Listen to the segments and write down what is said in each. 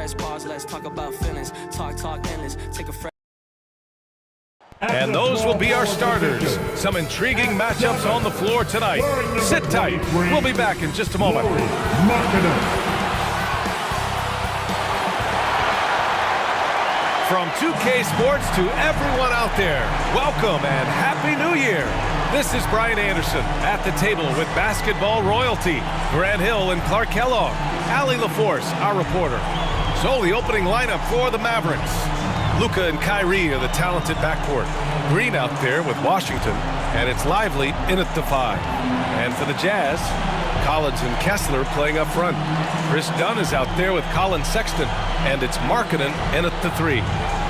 press pause, let's talk about feelings. Talk endless. Take a fresh. And those will be our starters. Some intriguing matchups on the floor tonight. Sit tight. We'll be back in just a moment. From 2K Sports to everyone out there, welcome and Happy New Year. This is Brian Anderson at the table with basketball royalty. Grant Hill and Clark Kellogg. Allie LaForce, our reporter. So the opening lineup for the Mavericks. Luka and Kyrie are the talented backcourt. Green out there with Washington, and it's Lively in at the 5. And for the Jazz, Collins and Kessler playing up front. Chris Dunn is out there with Colin Sexton, and it's Markkanen in at the 3.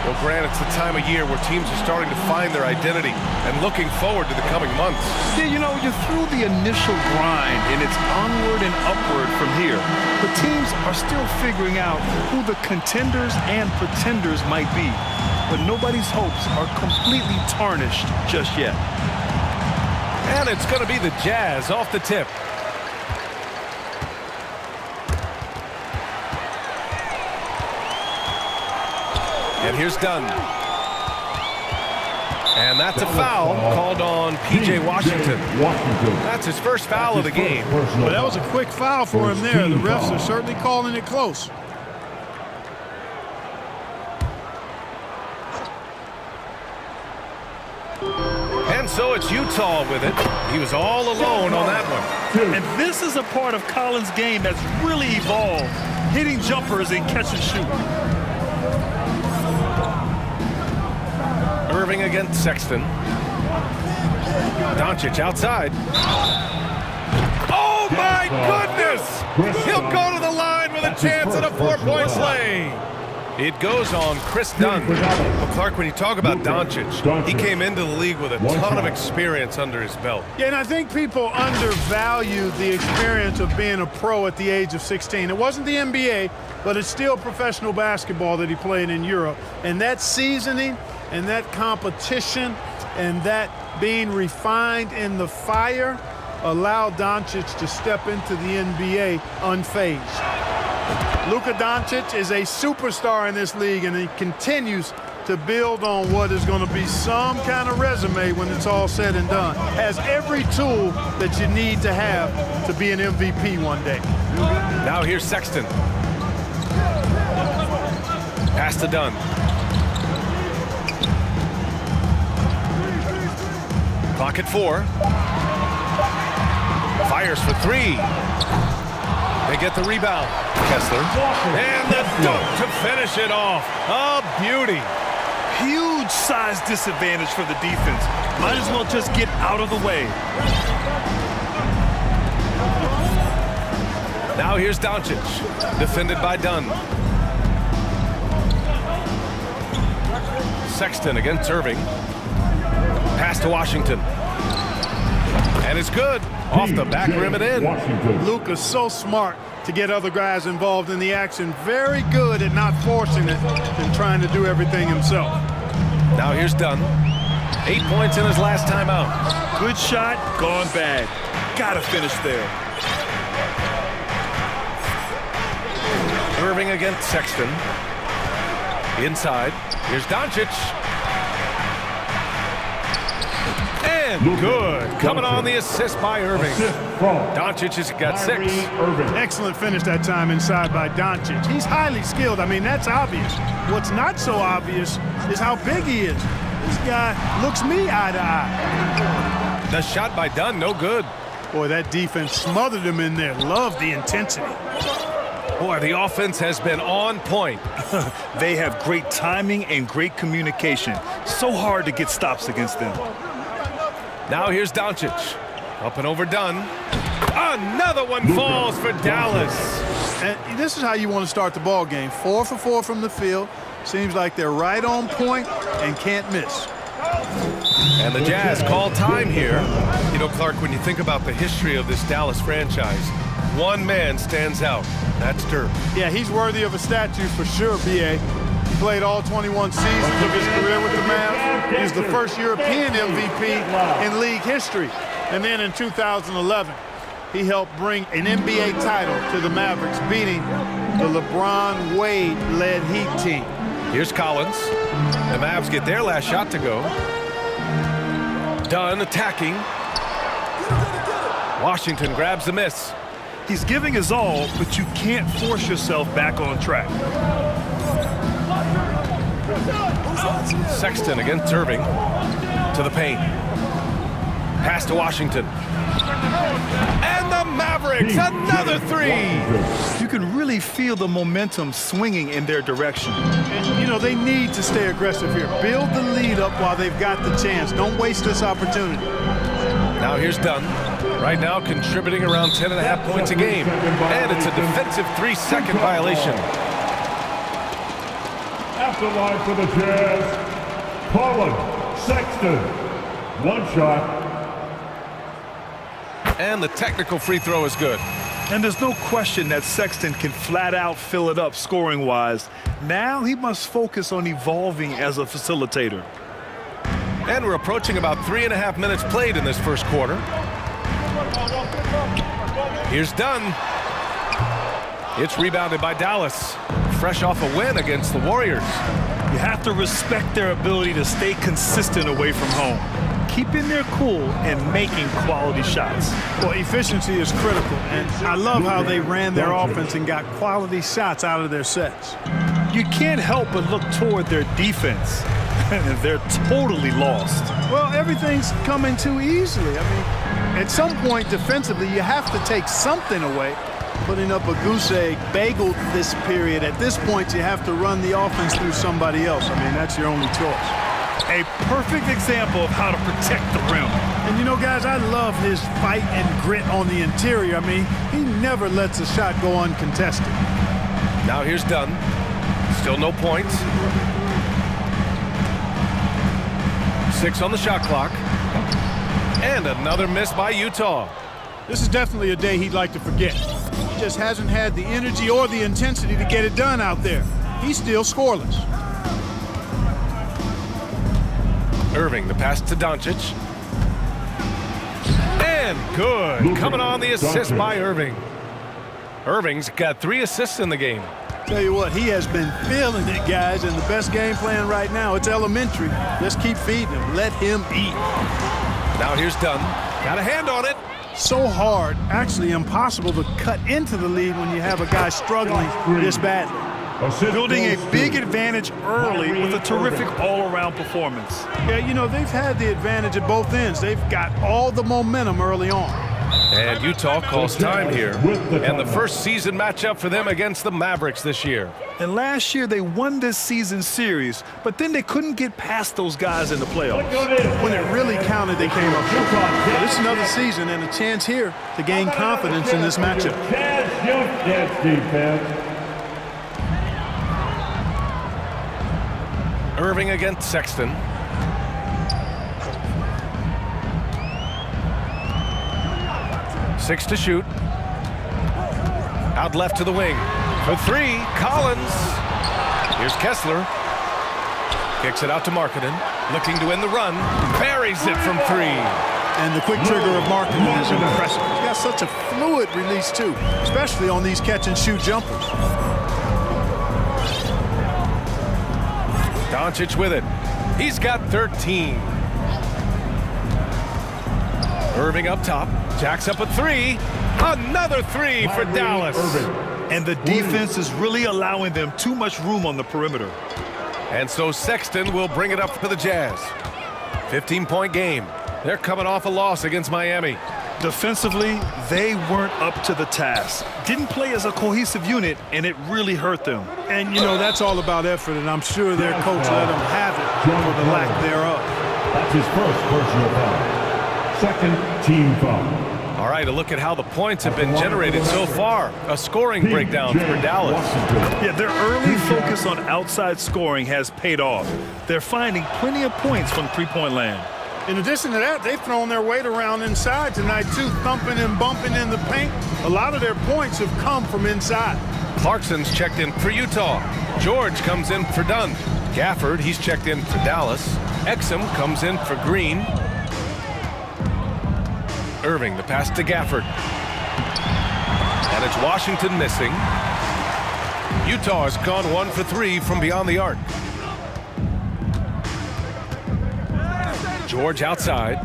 Well, Grant, it's the time of year where teams are starting to find their identity and looking forward to the coming months. Yeah, you know, you're through the initial grind, and it's onward and upward from here. But teams are still figuring out who the contenders and pretenders might be. But nobody's hopes are completely tarnished just yet. And it's going to be the Jazz off the tip. And here's Dunn. And that's a foul called on P.J. Washington. That's his first foul of the game. Well, that was a quick foul for him there. The refs are certainly calling it close. And so it's Utah with it. He was all alone on that one. And this is a part of Collins' game that's really evolved, hitting jumpers and catch and shoot. Irving against Sexton. Doncic outside. Oh my goodness! He'll go to the line with a chance at a 4-point play. It goes on Chris Dunn. Well, Clark, when you talk about Doncic, he came into the league with a ton of experience under his belt. Yeah, and I think people undervalue the experience of being a pro at the age of 16. It wasn't the NBA, but it's still professional basketball that he played in Europe. And that seasoning and that competition and that being refined in the fire allowed Doncic to step into the NBA unfazed. Luka Doncic is a superstar in this league, and he continues to build on what is going to be some kind of resume when it's all said and done. Has every tool that you need to have to be an MVP one day. Now here's Sexton. Pass to Dunn. Clock at 4. Fires for 3. They get the rebound. Kessler. And the dunk to finish it off. A beauty. Huge size disadvantage for the defense. Might as well just get out of the way. Now here's Doncic. Defended by Dunn. Sexton against Irving. Pass to Washington. And it's good. Off the back rim and in. Luka's so smart to get other guys involved in the action. Very good at not forcing it and trying to do everything himself. Now here's Dunn. 8 points in his last time out. Good shot, gone bad. Gotta finish there. Irving against Sexton. Inside. Here's Doncic. And good. Coming on the assist by Irving. Doncic has got 6. Excellent finish that time inside by Doncic. He's highly skilled. I mean, that's obvious. What's not so obvious is how big he is. This guy looks me eye to eye. The shot by Dunn, no good. Boy, that defense smothered him in there. Love the intensity. Boy, the offense has been on point. They have great timing and great communication. So hard to get stops against them. Now here's Doncic. Up and over Dunn. Another one falls for Dallas. And this is how you want to start the ball game. 4 for 4 from the field. Seems like they're right on point and can't miss. And the Jazz call time here. You know, Clark, when you think about the history of this Dallas franchise, one man stands out. That's Dirk. Yeah, he's worthy of a statue for sure, B.A. He played all 21 seasons of his career with the Mavs. He's the first European MVP in league history. And then in 2011, he helped bring an NBA title to the Mavericks, beating the LeBron Wade-led Heat team. Here's Collins. The Mavs get their last shot to go. Dunn attacking. Washington grabs the miss. He's giving his all, but you can't force yourself back on track. Sexton against Irving. To the paint. Pass to Washington. And the Mavericks, another three! You can really feel the momentum swinging in their direction. And, you know, they need to stay aggressive here. Build the lead up while they've got the chance. Don't waste this opportunity. Now here's Dunn. Right now contributing around 10.5 points a game. And it's a defensive 3-second violation. At the line for the Jazz, Collins, Sexton. One shot. And the technical free throw is good. And there's no question that Sexton can flat out fill it up scoring-wise. Now he must focus on evolving as a facilitator. And we're approaching about 3.5 minutes played in this first quarter. Here's Dunn. It's rebounded by Dallas. Fresh off a win against the Warriors. You have to respect their ability to stay consistent away from home, keeping their cool and making quality shots. Well, efficiency is critical, and I love how they ran their offense and got quality shots out of their sets. You can't help but look toward their defense. They're totally lost. Well, everything's coming too easily. I mean, at some point defensively, you have to take something away. Putting up a goose egg bagel this period. At this point, you have to run the offense through somebody else. I mean, that's your only choice. A perfect example of how to protect the rim. And you know, guys, I love his fight and grit on the interior. I mean, he never lets a shot go uncontested. Now here's Dunn. Still no points. 6 on the shot clock. And another miss by Utah. This is definitely a day he'd like to forget. He just hasn't had the energy or the intensity to get it done out there. He's still scoreless. Irving, the pass to Doncic. And good. Coming on the assist by Irving. Irving's got 3 assists in the game. Tell you what, he has been feeling it, guys, and the best game plan right now, it's elementary. Just keep feeding him. Let him eat. Now here's Dunn. Got a hand on it. So hard, actually impossible to cut into the lead when you have a guy struggling this badly. Building a big advantage early with a terrific all-around performance. Yeah, you know, they've had the advantage at both ends. They've got all the momentum early on. And Utah calls time here. And the first season matchup for them against the Mavericks this year. And last year they won this season series, but then they couldn't get past those guys in the playoffs. When it really counted, they came up short. But this is another season and a chance here to gain confidence in this matchup. Irving against Sexton. Six to shoot. Out left to the wing. For 3, Collins. Here's Kessler. Kicks it out to Markkanen. Looking to end the run. Buries it from 3. And the quick trigger of Markkanen is impressive. He's got such a fluid release, too, especially on these catch-and-shoot jumpers. Doncic with it. He's got 13. Irving up top. Jacks up a 3. Another 3 for Dallas. And the defense is really allowing them too much room on the perimeter. And so Sexton will bring it up for the Jazz. 15-point game. They're coming off a loss against Miami. Defensively, they weren't up to the task. Didn't play as a cohesive unit, and it really hurt them. And, you know, that's all about effort, and I'm sure their coach let them have it for the lack thereof. That's his first personal foul. Second team foul. All right, a look at how the points have been generated so far. A scoring breakdown for Dallas. Yeah, their early focus on outside scoring has paid off. They're finding plenty of points from three-point land. In addition to that, they've thrown their weight around inside tonight, too, thumping and bumping in the paint. A lot of their points have come from inside. Clarkson's checked in for Utah. George comes in for Dunn. Gafford, he's checked in for Dallas. Exum comes in for Green. Irving, the pass to Gafford. And it's Washington missing. Utah has gone 1 for 3 from beyond the arc. George outside.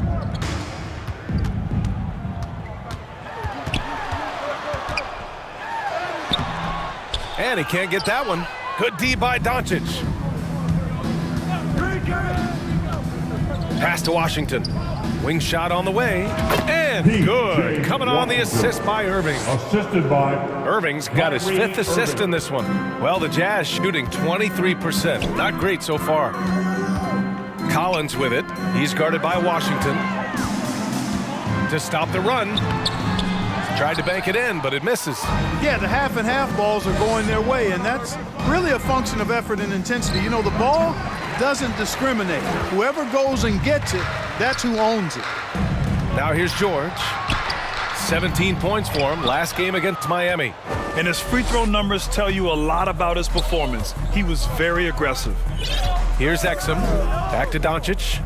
And he can't get that one. Good D by Doncic. Pass to Washington. Wing shot on the way. And good. Coming on the assist by Irving. Assisted by Irving's got his 5th assist in this one. Well, the Jazz shooting 23%. Not great so far. Collins with it. He's guarded by Washington. To stop the run. Tried to bank it in, but it misses. Yeah, the half and half balls are going their way, and that's really a function of effort and intensity. You know, the ball doesn't discriminate. Whoever goes and gets it, that's who owns it. Now here's George. 17 points for him last game against Miami. And his free throw numbers tell you a lot about his performance. He was very aggressive. Here's Exum. Back to Doncic.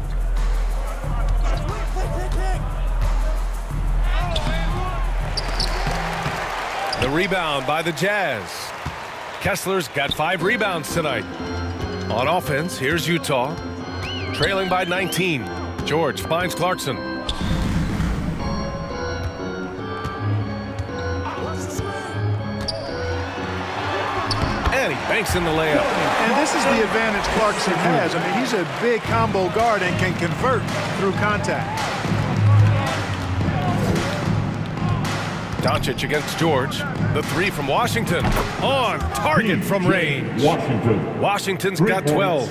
The rebound by the Jazz. Kessler's got 5 rebounds tonight. On offense, here's Utah. Trailing by 19. George finds Clarkson. And he banks in the layup. And this is the advantage Clarkson has. I mean, he's a big combo guard and can convert through contact. Doncic against George. The 3 from Washington. On target from range. Washington's got 12.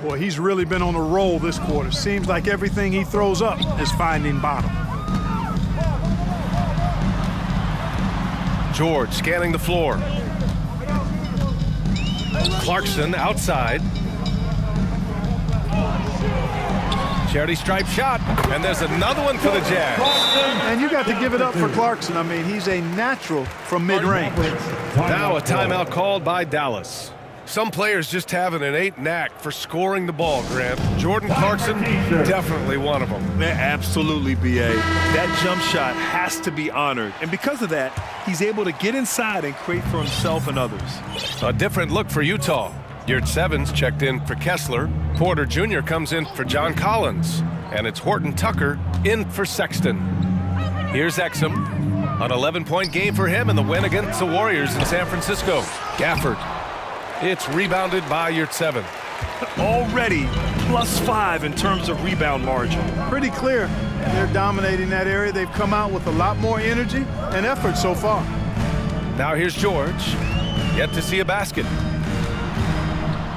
Boy, he's really been on a roll this quarter. Seems like everything he throws up is finding bottom. George scanning the floor. Clarkson outside. Charity stripe shot, and there's another one for the Jazz. And you got to give it up for Clarkson. I mean, he's a natural from mid-range. Now a timeout called by Dallas. Some players just have an innate knack for scoring the ball, Grant. Jordan Clarkson, definitely one of them. Yeah, absolutely, B.A. That jump shot has to be honored. And because of that, he's able to get inside and create for himself and others. A different look for Utah. Yurt Sevens checked in for Kessler. Porter Jr. comes in for John Collins. And it's Horton Tucker in for Sexton. Here's Exum. An 11-point game for him in the win against the Warriors in San Francisco. Gafford. It's rebounded by Yurt Seven. Already +5 in terms of rebound margin. Pretty clear. They're dominating that area. They've come out with a lot more energy and effort so far. Now here's George. Yet to see a basket.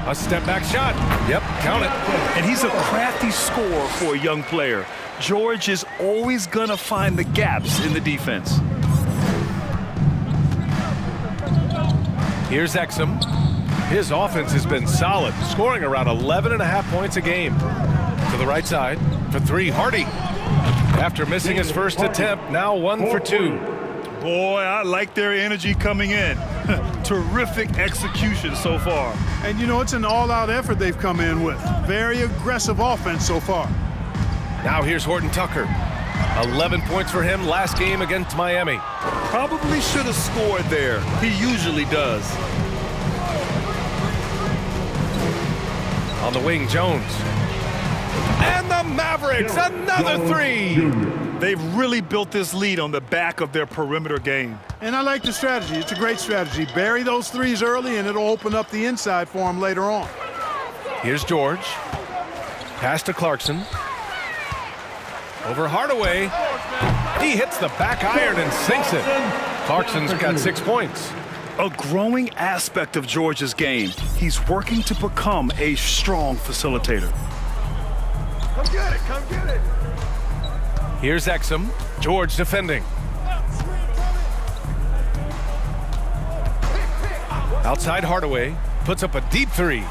A step-back shot. Yep, count it. And he's a crafty scorer for a young player. George is always going to find the gaps in the defense. Here's Exum. His offense has been solid, scoring around 11.5 points a game. To the right side for 3, Hardy. After missing his first attempt, now 1 for 2. Boy, I like their energy coming in. Terrific execution so far. And you know, it's an all-out effort they've come in with. Very aggressive offense so far. Now here's Horton Tucker. 11 points for him last game against Miami. Probably should have scored there. He usually does. On the wing, Jones. And the Mavericks, another 3. They've really built this lead on the back of their perimeter game. And I like the strategy. It's a great strategy. Bury those 3s early, and it'll open up the inside for him later on. Here's George. Pass to Clarkson. Over Hardaway. He hits the back iron and sinks it. Clarkson's got 6 points. A growing aspect of George's game. He's working to become a strong facilitator. Come get it, come get it. Here's Exum. George defending. Outside Hardaway. Puts up a deep 3.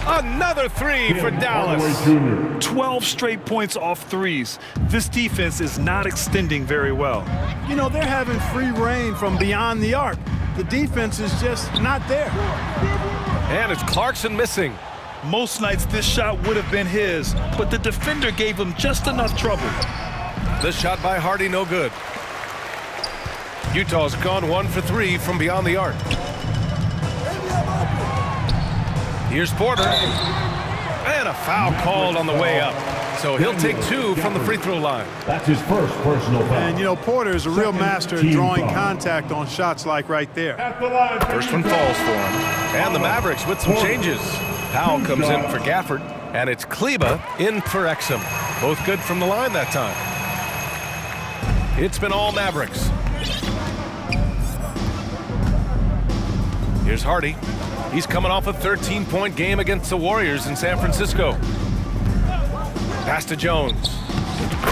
Another 3 for Dallas. 12 straight points off 3s. This defense is not extending very well. You know, they're having free reign from beyond the arc. The defense is just not there. And it's Clarkson missing. Most nights this shot would have been his, but the defender gave him just enough trouble. The shot by Hardy, no good. Utah's gone 1 for 3 from beyond the arc. Here's Porter. And a foul called on the way up. So he'll take 2 from the free throw line. That's his first personal foul. And, you know, Porter is a real master at drawing contact on shots like right there. At the line, First one falls for him. And the Mavericks with some changes. Powell comes in for Gafford, and it's Kleba in for Exum. Both good from the line that time. It's been all Mavericks. Here's Hardy. He's coming off a 13-point game against the Warriors in San Francisco. Pass to Jones.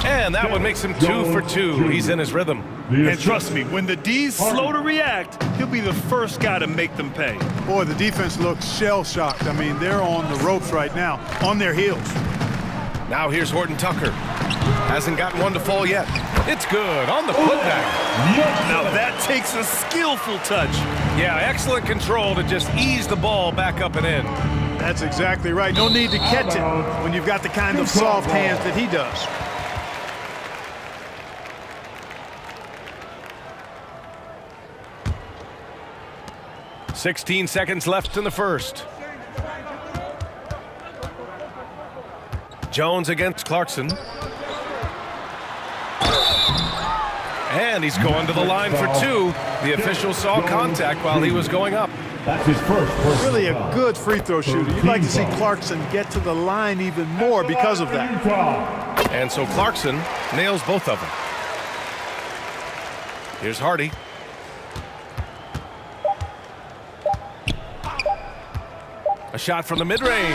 And that one makes him 2 for 2. He's in his rhythm. And trust me, when the D's slow to react, he'll be the first guy to make them pay. Boy, the defense looks shell-shocked. I mean, they're on the ropes right now, on their heels. Now here's Horton Tucker. Hasn't gotten one to fall yet. It's good on the putback. Now that takes a skillful touch. Yeah, excellent control to just ease the ball back up and in. That's exactly right. No need to catch it when you've got the kind of soft hands that he does. "16 seconds left in the first. Jones against Clarkson. And he's going to the line for 2. The official saw contact while he was going up. That's his first personal Really a foul. good free throw shooter. You'd like to see Clarkson get to the line even more because of that. Utah. And so Clarkson nails both of them. Here's Hardy. A shot from the mid-range.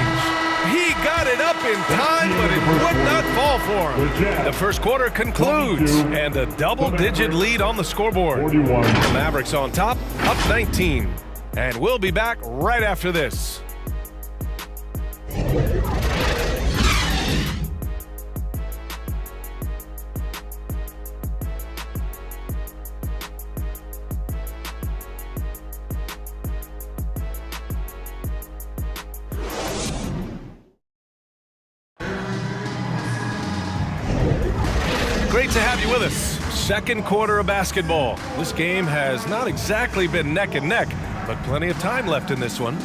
He got it up in time, but it would not fall for him. The first quarter concludes, and a double-digit lead on the scoreboard. 41. The Mavericks on top, up 19. And we'll be back right after this. Great to have you with us. Second quarter of basketball. This game has not exactly been neck and neck, but plenty of time left in this one.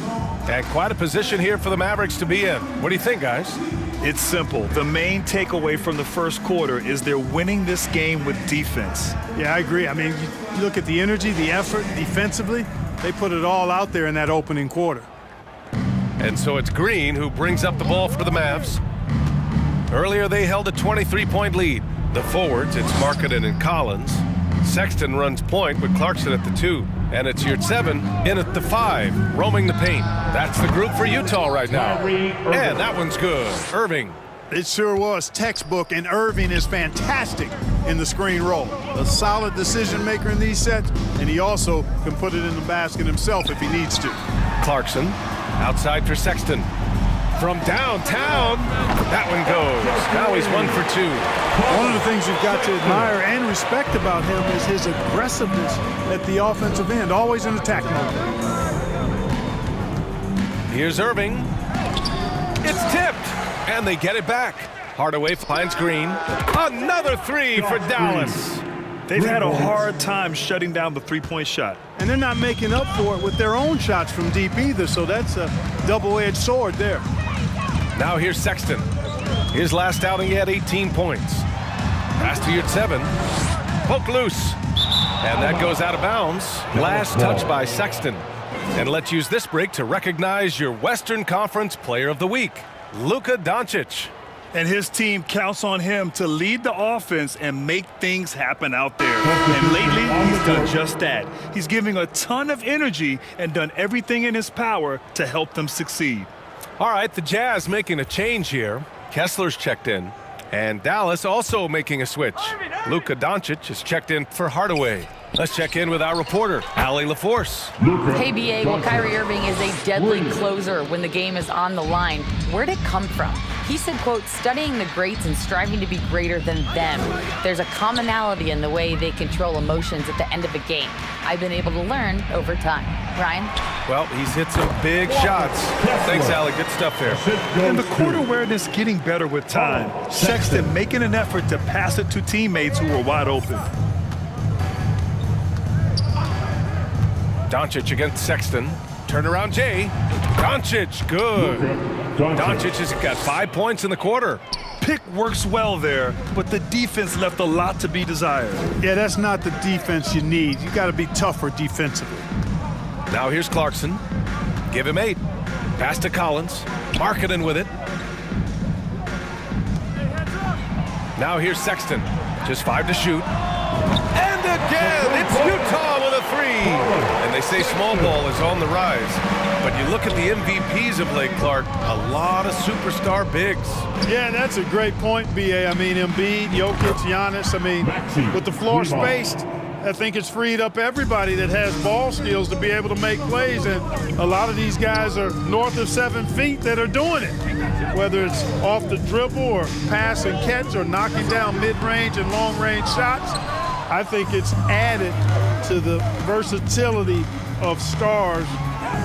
And quite a position here for the Mavericks to be in. What do you think, guys? It's simple. The main takeaway from the first quarter is they're winning this game with defense. Yeah, I agree. I mean, you look at the energy, the effort defensively, they put it all out there in that opening quarter. And so it's Green who brings up the ball for the Mavs. Earlier they held a 23-point lead. The forwards, it's Markkanen and Collins. Sexton runs point with Clarkson at the 2. And it's Yurtseven in at the 5, roaming the paint. That's the group for Utah right now. And that one's good. Irving. It sure was textbook, and Irving is fantastic in the screen roll. A solid decision maker in these sets, and he also can put it in the basket himself if he needs to. Clarkson outside for Sexton. From downtown, that one goes. Now he's 1 for 2. One of the things you've got to admire and respect about him is his aggressiveness at the offensive end, always in attack mode. Here's Irving. It's tipped, and they get it back. Hardaway finds Green. Another 3 for Dallas. They've had a hard time shutting down the three-point shot. And they're not making up for it with their own shots from deep either, so that's a double-edged sword there. Now here's Sexton. His last outing, he had 18 points. Pass to Yurtseven. Poke loose. And that goes out of bounds. Last touch by Sexton. And let's use this break to recognize your Western Conference Player of the Week, Luka Doncic. And his team counts on him to lead the offense and make things happen out there. And lately, he's done just that. He's giving a ton of energy and done everything in his power to help them succeed. All right, the Jazz making a change here. Kessler's checked in. And Dallas also making a switch. Luka Doncic is checked in for Hardaway. Let's check in with our reporter, Allie LaForce. Hey, BA, well, Kyrie Irving is a deadly closer when the game is on the line. Where'd it come from? He said, quote, studying the greats and striving to be greater than them. There's a commonality in the way they control emotions at the end of a game. I've been able to learn over time. Ryan? Well, he's hit some big shots. Thanks, Allie. Good stuff there. And the court awareness getting better with time. Sexton making an effort to pass it to teammates who were wide open. Doncic against Sexton. Turnaround Jay. Doncic, good. Doncic has got 5 points in the quarter. Pick works well there, but the defense left a lot to be desired. Yeah, that's not the defense you need. You got to be tougher defensively. Now here's Clarkson. Give him 8. Pass to Collins. Markkanen with it. Now here's Sexton. Just 5 to shoot. And again, it's Utah with a 3. And they say small ball is on the rise. But you look at the MVPs of late, Clark, a lot of superstar bigs. Yeah, that's a great point, B.A. I mean, Embiid, Jokic, Giannis. I mean, with the floor spaced, I think it's freed up everybody that has ball skills to be able to make plays. And a lot of these guys are north of 7 feet that are doing it, whether it's off the dribble or pass and catch or knocking down mid-range and long-range shots. I think it's added to the versatility of stars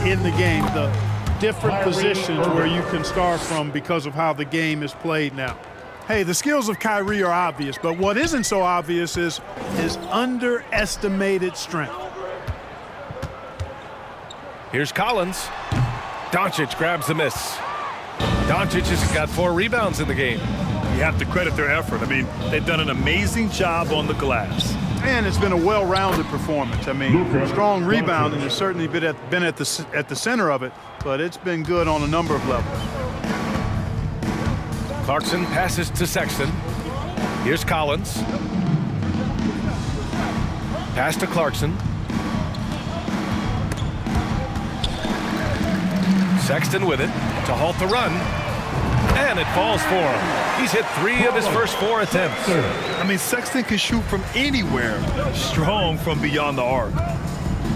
in the game, the different positions where you can start from because of how the game is played now. Hey, the skills of Kyrie are obvious, but what isn't so obvious is his underestimated strength. Here's Collins. Doncic grabs the miss. Doncic has got 4 rebounds in the game. You have to credit their effort. I mean, they've done an amazing job on the glass. And it's been a well-rounded performance. I mean, strong rebounding has certainly been at the center of it, but it's been good on a number of levels. Clarkson passes to Sexton. Here's Collins. Pass to Clarkson. Sexton with it to halt the run. And it falls for him. He's hit 3 of his first 4 attempts. I mean, Sexton can shoot from anywhere. Strong from beyond the arc.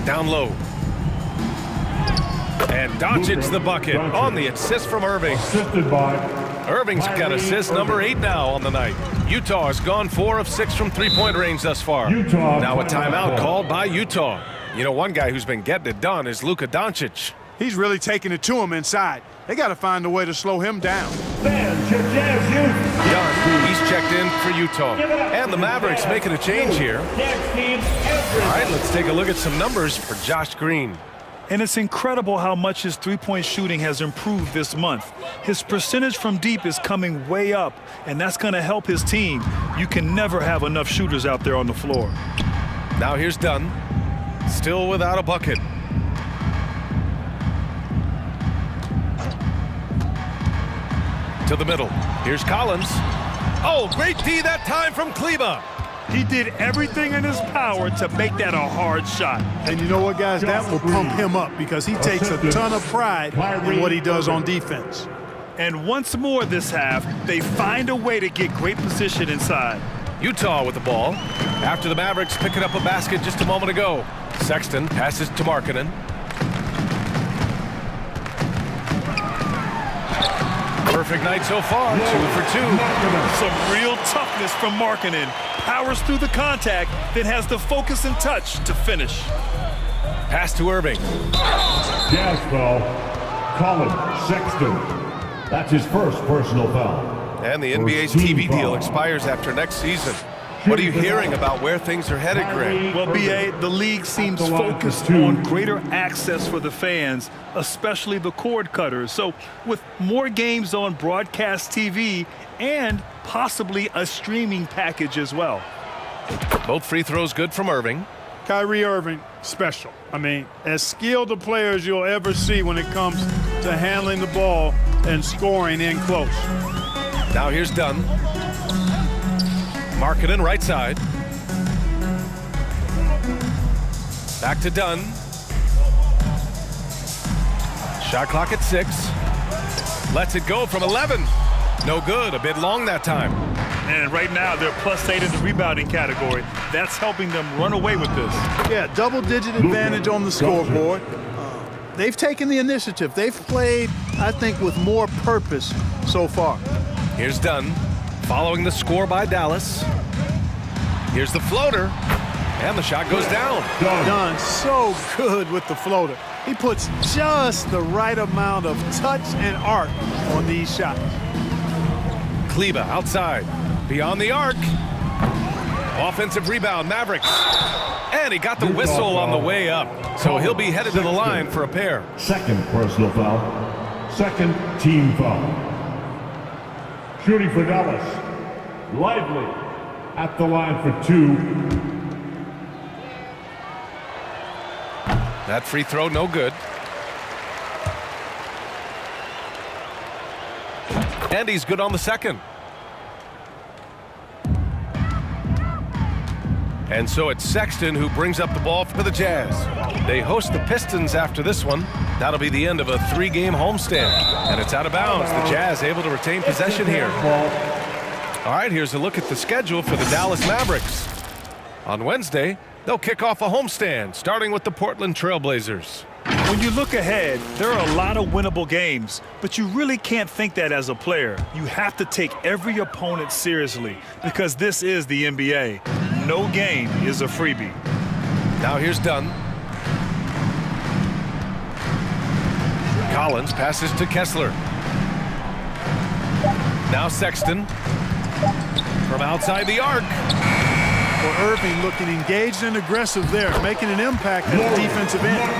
Down low. And Doncic the bucket on the assist from Irving. Assisted by Irving's got assist number 8 now on the night. Utah has gone 4 of 6 from 3-point range thus far. Now a timeout called by Utah. You know, one guy who's been getting it done is Luka Doncic. He's really taking it to him inside. They got to find a way to slow him down. Done. He's checked in for Utah. And the Mavericks making a change here. All right, let's take a look at some numbers for Josh Green. And it's incredible how much his three-point shooting has improved this month. His percentage from deep is coming way up, and that's going to help his team. You can never have enough shooters out there on the floor. Now here's Dunn. Still without a bucket. To the middle. Here's Collins. Oh, great D that time from Kleba. He did everything in his power to make that a hard shot. And you know what, guys? That will pump him up because he takes a ton of pride in what he does on defense. And once more this half, they find a way to get great position inside. Utah with the ball. After the Mavericks picking up a basket just a moment ago. Sexton passes to Markkanen. Perfect night so far, 2 for 2. Some real toughness from Markkanen. Powers through the contact, then has the focus and touch to finish. Pass to Irving. Jazz foul. Colin Sexton. That's his first personal foul. And the NBA's TV deal expires after next season. What are you hearing about where things are headed, Greg? Well, B.A., the league seems focused on greater access for the fans, especially the cord cutters. So with more games on broadcast TV and possibly a streaming package as well. Both free throws good from Irving. Kyrie Irving, special. I mean, as skilled a player as you'll ever see when it comes to handling the ball and scoring in close. Now here's Dunn. Markkanen right side. Back to Dunn. Shot clock at 6. Lets it go from 11. No good, a bit long that time. And right now they're +8 in the rebounding category. That's helping them run away with this. Yeah, double-digit advantage on the scoreboard. They've taken the initiative. They've played, I think, with more purpose so far. Here's Dunn. Following the score by Dallas. Here's the floater. And the shot goes down. Dunn so good with the floater. He puts just the right amount of touch and arc on these shots. Kleba outside. Beyond the arc. Offensive rebound, Mavericks. And he got the whistle on the way up. So he'll be headed to the line for a pair. Second personal foul. Second team foul. Shooting for Dallas. Lively at the line for 2. That free throw, no good. And he's good on the second. And so it's Sexton who brings up the ball for the Jazz. They host the Pistons after this one. That'll be the end of a 3-game homestand. And it's out of bounds. The Jazz able to retain possession here. All right, here's a look at the schedule for the Dallas Mavericks. On Wednesday, they'll kick off a homestand, starting with the Portland Trailblazers. When you look ahead, there are a lot of winnable games, but you really can't think that as a player. You have to take every opponent seriously because this is the NBA. No game is a freebie. Now here's Dunn. Collins passes to Kessler. Now Sexton from outside the arc. Well, Irving looking engaged and aggressive there, making an impact at the defensive end.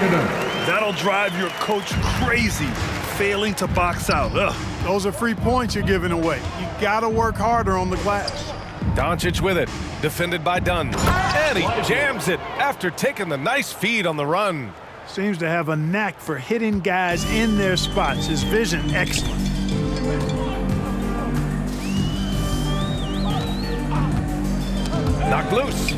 That'll drive your coach crazy, failing to box out. Ugh. Those are free points you're giving away. You got to work harder on the glass. Doncic with it, defended by Dunn. And he jams it after taking the nice feed on the run. Seems to have a knack for hitting guys in their spots. His vision, excellent. Knocked loose.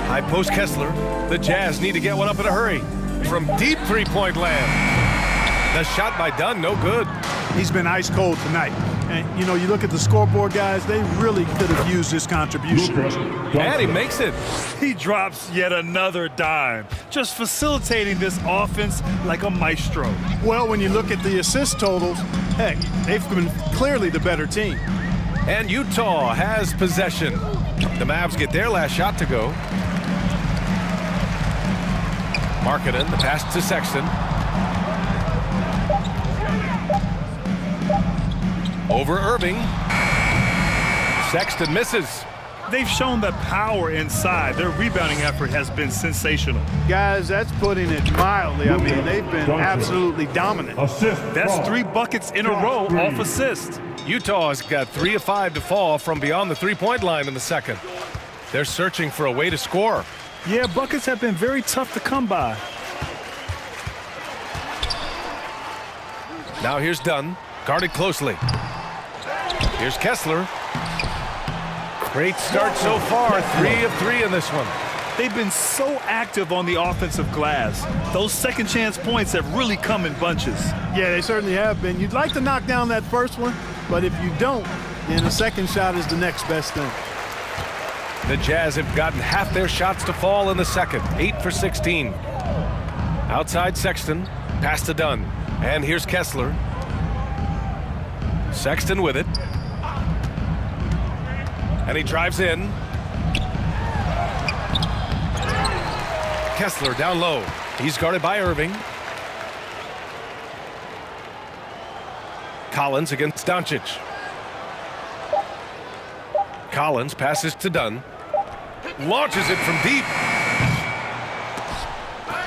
High post Kessler. The Jazz need to get one up in a hurry. From deep three-point land. The shot by Dunn, no good. He's been ice cold tonight. And, you know, you look at the scoreboard, guys, they really could have used this contribution. And he makes it. He drops yet another dime, just facilitating this offense like a maestro. Well, when you look at the assist totals, heck, they've been clearly the better team. And Utah has possession. The Mavs get their last shot to go. Markkanen, the pass to Sexton. Over Irving. Sexton misses. They've shown the power inside. Their rebounding effort has been sensational. Guys, that's putting it mildly. I mean, they've been absolutely dominant. That's 3 buckets in a row off assist. Utah has got 3 of 5 to fall from beyond the three-point line in the second. They're searching for a way to score. Yeah, buckets have been very tough to come by. Now here's Dunn, guarded closely. Here's Kessler. Great start so far, 3 of 3 in this one. They've been so active on the offensive glass. Those second chance points have really come in bunches. Yeah, they certainly have been. You'd like to knock down that first one, but if you don't, then the second shot is the next best thing. The Jazz have gotten half their shots to fall in the second, 8 for 16. Outside Sexton, pass to Dunn. And here's Kessler. Sexton with it. And he drives in. Kessler down low. He's guarded by Irving. Collins against Doncic. Collins passes to Dunn. Launches it from deep.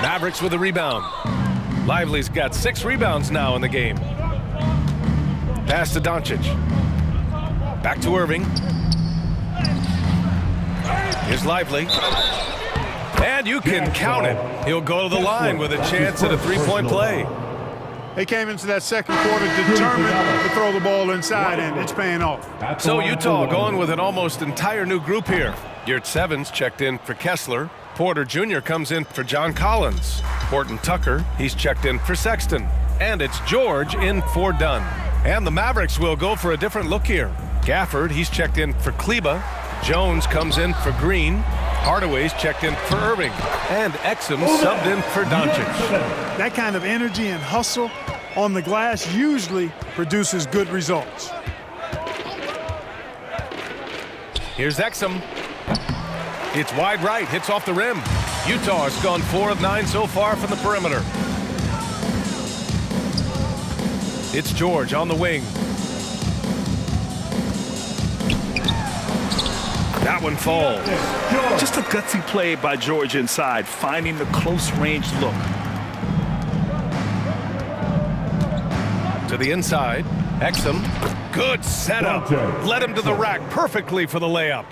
Mavericks with a rebound. Lively's got 6 rebounds now in the game. Pass to Doncic. Back to Irving. Here's Lively. And you can count it. He'll go to the line with a chance at a 3-point play. They came into that second quarter determined to throw the ball inside, and it's paying off. So Utah going with an almost entire new group here. Yurt Sevens checked in for Kessler. Porter Jr. comes in for John Collins. Horton Tucker, he's checked in for Sexton. And it's George in for Dunn. And the Mavericks will go for a different look here. Gafford, he's checked in for Kleba. Jones comes in for Green. Hardaway's checked in for Irving. And Exum subbed in for Doncic. That kind of energy and hustle on the glass usually produces good results. Here's Exum. It's wide right, hits off the rim. Utah has gone 4 of 9 so far from the perimeter. It's George on the wing. That one falls. Just a gutsy play by George inside, finding the close-range look. To the inside. Exum. Good setup. Led him to the rack perfectly for the layup.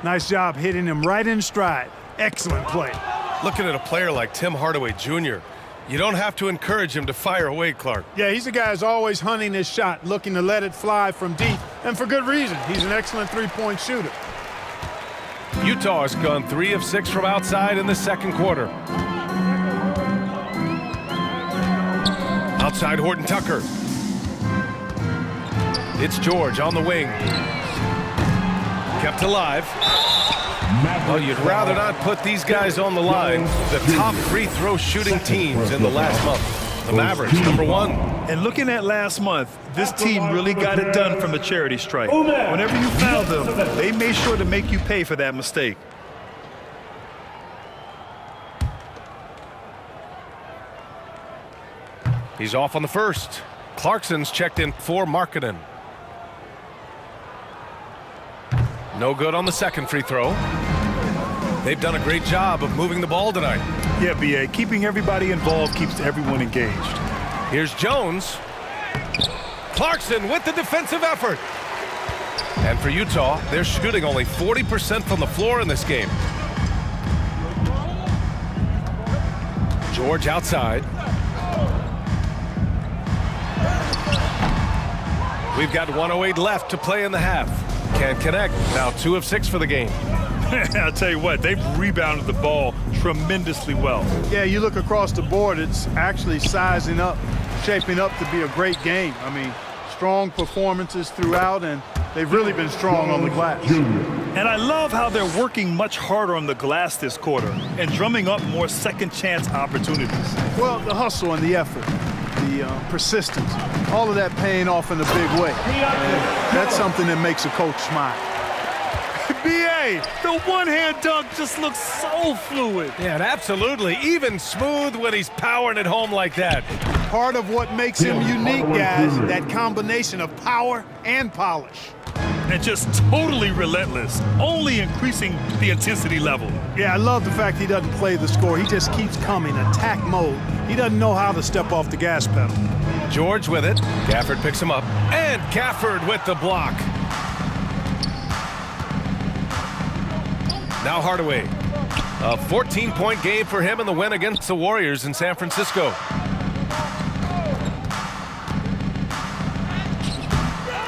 Nice job hitting him right in stride. Excellent play. Looking at a player like Tim Hardaway Jr., you don't have to encourage him to fire away, Clark. Yeah, he's a guy who's always hunting his shot, looking to let it fly from deep, and for good reason. He's an excellent three-point shooter. Utah has gone 3 of 6 from outside in the second quarter. Outside Horton Tucker. It's George on the wing. Kept alive. Well, you'd rather not put these guys on the line. The top free throw shooting teams in the last month. The Mavericks, #1. And looking at last month, this team really got it done from the charity stripe. Whenever you fouled them, they made sure to make you pay for that mistake. He's off on the first. Clarkson's checked in for Markkanen. No good on the second free throw. They've done a great job of moving the ball tonight. Yeah, B.A., keeping everybody involved keeps everyone engaged. Here's Jones. Clarkson with the defensive effort. And for Utah, they're shooting only 40% from the floor in this game. George outside. We've got 1:08 left to play in the half. Can't connect. Now 2 of 6 for the game. I'll tell you what, they've rebounded the ball tremendously well. Yeah, you look across the board, it's actually sizing up, shaping up to be a great game. I mean, strong performances throughout, and they've really been strong on the glass. And I love how they're working much harder on the glass this quarter and drumming up more second chance opportunities. Well, the hustle and the effort, the persistence, all of that paying off in a big way. And that's something that makes a coach smile. B.A., the one-hand dunk just looks so fluid. Yeah, and absolutely. Even smooth when he's powering it home like that. Part of what makes him unique, guys, that combination of power and polish. And just totally relentless, only increasing the intensity level. Yeah, I love the fact he doesn't play the score. He just keeps coming, attack mode. He doesn't know how to step off the gas pedal. George with it. Gafford picks him up. And Gafford with the block. Now Hardaway. A 14-point game for him in the win against the Warriors in San Francisco.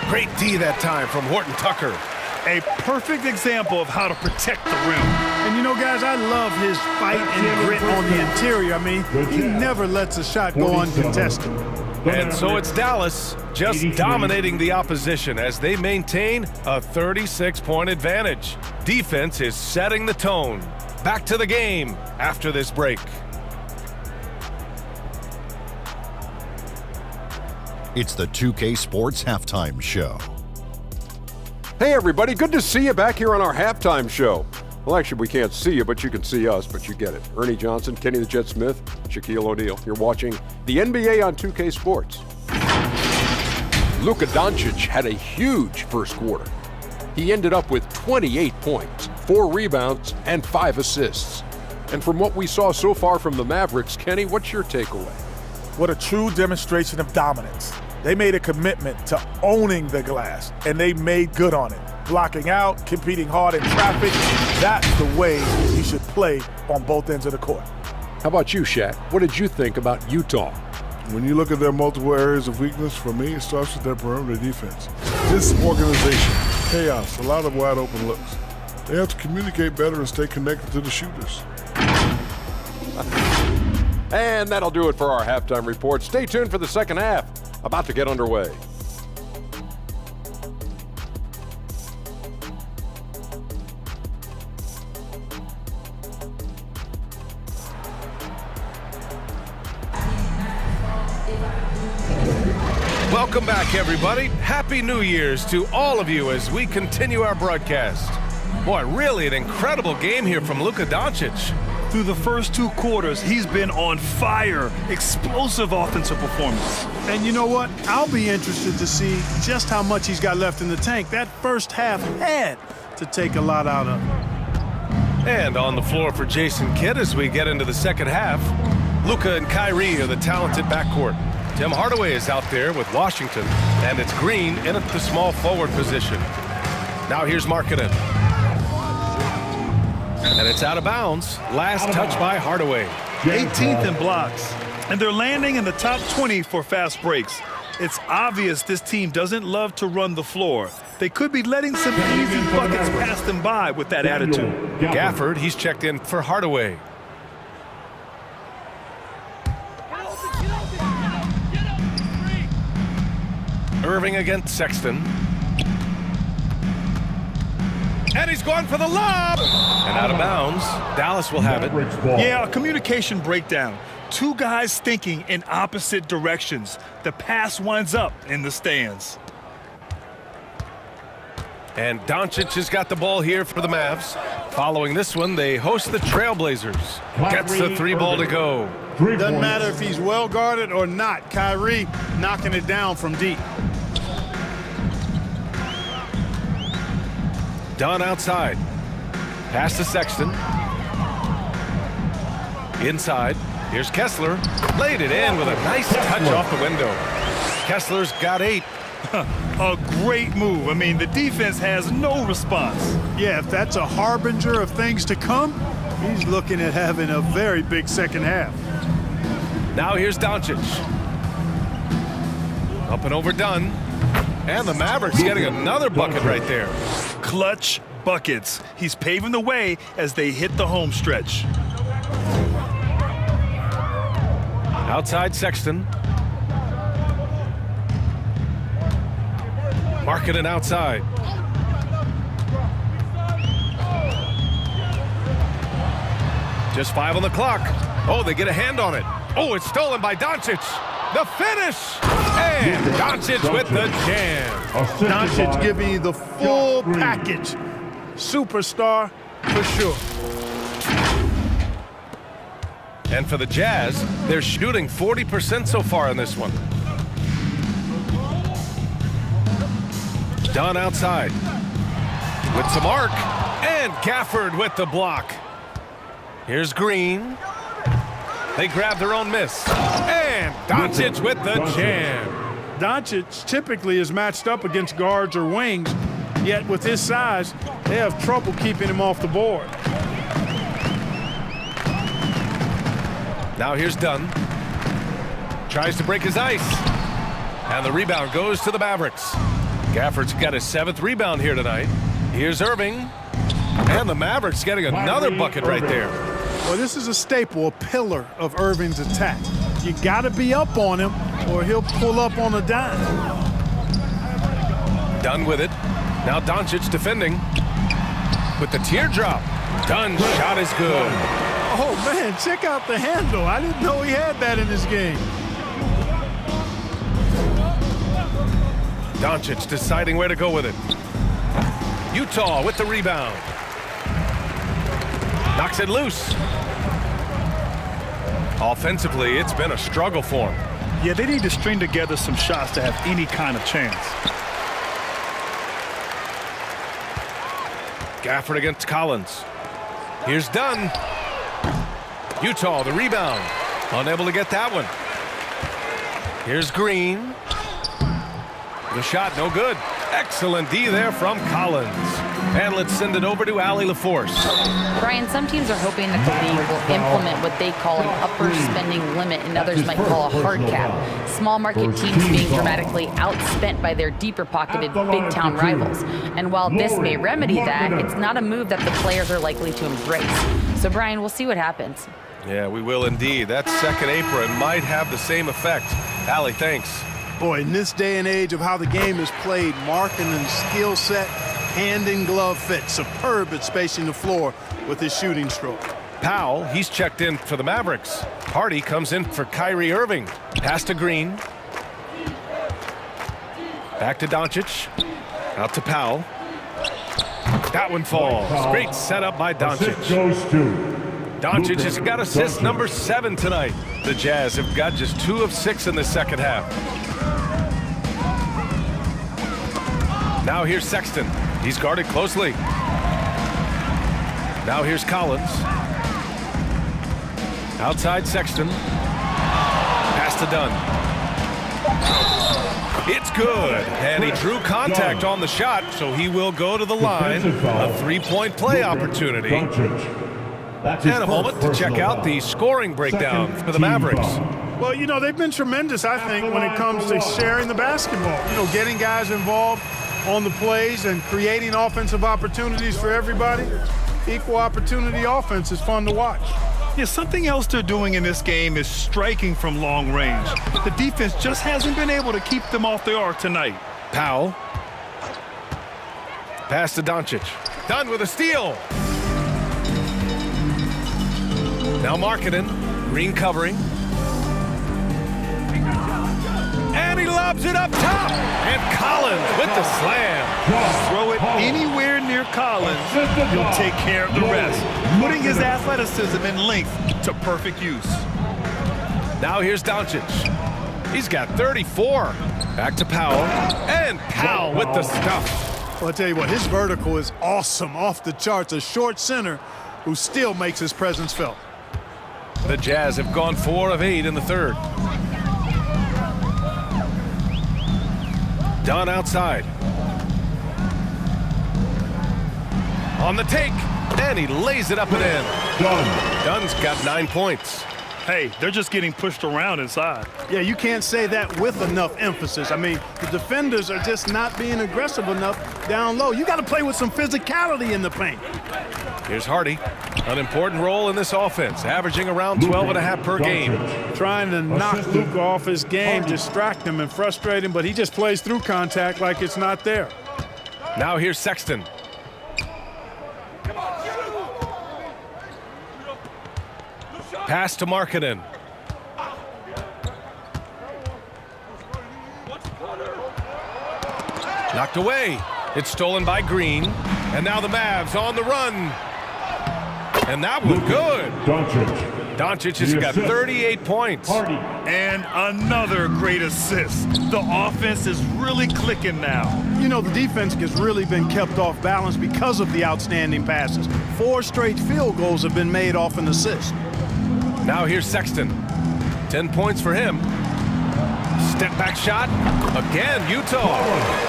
Great D that time from Horton Tucker. A perfect example of how to protect the rim. And you know, guys, I love his fight and grit on the interior. I mean, he never lets a shot go uncontested. And so it's Dallas just dominating the opposition as they maintain a 36-point advantage. Defense is setting the tone. Back to the game after this break. It's the 2K Sports Halftime Show. Hey everybody, good to see you back here on our halftime show. Well, actually, we can't see you, but you can see us, but you get it. Ernie Johnson, Kenny the Jet Smith, Shaquille O'Neal. You're watching the NBA on 2K Sports. Luka Doncic had a huge first quarter. He ended up with 28 points, 4 rebounds, and 5 assists. And from what we saw so far from the Mavericks, Kenny, what's your takeaway? What a true demonstration of dominance. They made a commitment to owning the glass, and they made good on it. Blocking out, competing hard in traffic, that's the way you should play on both ends of the court. How about you, Shaq? What did you think about Utah? When you look at their multiple areas of weakness, for me, it starts with their perimeter defense. Disorganization, chaos, a lot of wide open looks. They have to communicate better and stay connected to the shooters. And that'll do it for our halftime report. Stay tuned for the second half, about to get underway. Welcome back, everybody. Happy New Year's to all of you as we continue our broadcast. Boy, really an incredible game here from Luka Doncic. Through the first 2 quarters, he's been on fire. Explosive offensive performance. And you know what? I'll be interested to see just how much he's got left in the tank. That first half had to take a lot out of him. And on the floor for Jason Kidd as we get into the second half, Luka and Kyrie are the talented backcourt. Tim Hardaway is out there with Washington, and it's Green in at the small forward position. Now here's Markkanen. And it's out of bounds. Last touch by Hardaway. 18th in blocks. And they're landing in the top 20 for fast breaks. It's obvious this team doesn't love to run the floor. They could be letting some easy buckets pass them by with that attitude. Gafford, he's checked in for Hardaway. Irving against Sexton. And he's going for the lob! And out of bounds. Dallas will have it. Yeah, a communication breakdown. 2 guys thinking in opposite directions. The pass winds up in the stands. And Doncic has got the ball here for the Mavs. Following this one, they host the Trailblazers. Gets the 3 ball to go. Doesn't matter if he's well guarded or not. Kyrie knocking it down from deep. Dunn outside. Pass to Sexton. Inside. Here's Kessler. Laid it in with a nice touch off the window. Kessler's got 8. A great move. I mean, the defense has no response. Yeah, if that's a harbinger of things to come, he's looking at having a very big second half. Now here's Doncic. Up and over Dunn. And the Mavericks getting another bucket right there. Clutch buckets. He's paving the way as they hit the home stretch. Outside Sexton. Markkanen outside. Just 5 on the clock. Oh, they get a hand on it. Oh, it's stolen by Doncic. The finish! And Doncic with the jam. Doncic giving you the full package. Superstar for sure. And for the Jazz, they're shooting 40% so far in this one. Dunn outside. With some arc. And Gafford with the block. Here's Green. They grab their own miss. And Doncic with the jam. Doncic typically is matched up against guards or wings, yet with his size, they have trouble keeping him off the board. Now here's Dunn. Tries to break his ice. And the rebound goes to the Mavericks. Gafford's got his 7th rebound here tonight. Here's Irving. And the Mavericks getting another bucket right there. Well, this is a staple, a pillar of Irving's attack. You got to be up on him or he'll pull up on a dime. Dunn with it. Now Doncic defending. With the teardrop. Dunn's shot is good. Oh, man, check out the handle. I didn't know he had that in his game. Doncic deciding where to go with it. Utah with the rebound. Knocks it loose. Offensively, it's been a struggle for him. Yeah, they need to string together some shots to have any kind of chance. Gafford against Collins. Here's Dunn. Utah, the rebound. Unable to get that one. Here's Green. The shot, no good. Excellent D there from Collins. And let's send it over to Allie LaForce. Brian, some teams are hoping that the league will implement what they call an upper spending limit and others might call a hard cap. Small market teams being dramatically outspent by their deeper pocketed big town rivals. And while this may remedy that, it's not a move that the players are likely to embrace. So Brian, we'll see what happens. Yeah, we will indeed. That second apron might have the same effect. Allie, thanks. Boy, in this day and age of how the game is played, Markkanen's skill set, hand in glove fit, superb at spacing the floor with his shooting stroke. Powell, he's checked in for the Mavericks. Hardy comes in for Kyrie Irving. Pass to Green. Back to Doncic. Out to Powell. That one falls. Great setup by Doncic. Doncic has got assist number 7 tonight. The Jazz have got just 2 of 6 in the second half. Now here's Sexton. He's guarded closely. Now here's Collins. Outside Sexton. Pass to Dunn. It's good. And he drew contact on the shot, so he will go to the line. A 3-point play opportunity. And a moment to check out the scoring breakdown for the Mavericks. Well, you know, they've been tremendous, I think, when it comes to sharing the basketball. You know, getting guys involved on the plays and creating offensive opportunities for everybody. Equal opportunity offense is fun to watch. Yeah, something else they're doing in this game is striking from long range. The defense just hasn't been able to keep them off the arc tonight. Powell. Pass to Doncic. Dunn with a steal. Now Markkanen. Green covering. And he lobs it up top. And Collins with the slam. Throw it anywhere near Collins, he'll take care of the rest, putting his athleticism and length to perfect use. Now here's Doncic. He's got 34. Back to Powell. And Powell with the stuff. Well, I'll tell you what, his vertical is awesome, off the charts. A short center who still makes his presence felt. The Jazz have gone 4 of 8 in the third. Dunn outside. On the take, and he lays it up and in. Dunn's got 9 points. Hey, they're just getting pushed around inside. Yeah, you can't say that with enough emphasis. I mean, the defenders are just not being aggressive enough down low. You got to play with some physicality in the paint. Here's Hardy. An important role in this offense, averaging around 12.5 per game. Trying to knock Luka off his game, distract him and frustrate him, but he just plays through contact like it's not there. Now here's Sexton. Pass to Markkanen. Knocked away. It's stolen by Green. And now the Mavs on the run. And that was good. Doncic has got 38 points. And another great assist. The offense is really clicking now. You know, the defense has really been kept off balance because of the outstanding passes. 4 straight field goals have been made off an assist. Now here's Sexton. 10 points for him. Step back shot. Again, Utah.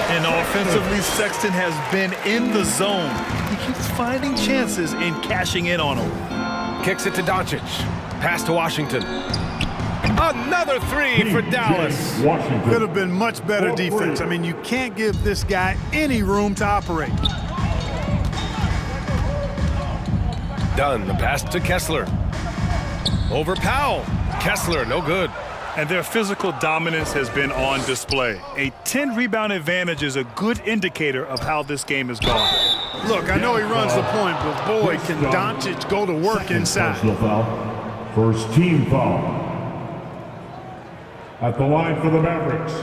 And offensively, Sexton has been in the zone. He keeps finding chances and cashing in on them. Kicks it to Doncic. Pass to Washington. Another 3 for Dallas. Could have been much better defense. I mean, you can't give this guy any room to operate. Dunn, the pass to Kessler. Over Powell. Kessler, no good. And their physical dominance has been on display. A 10-rebound advantage is a good indicator of how this game has gone. Look, I know he runs the point, but boy, can Doncic go to work inside. First team foul. At the line for the Mavericks,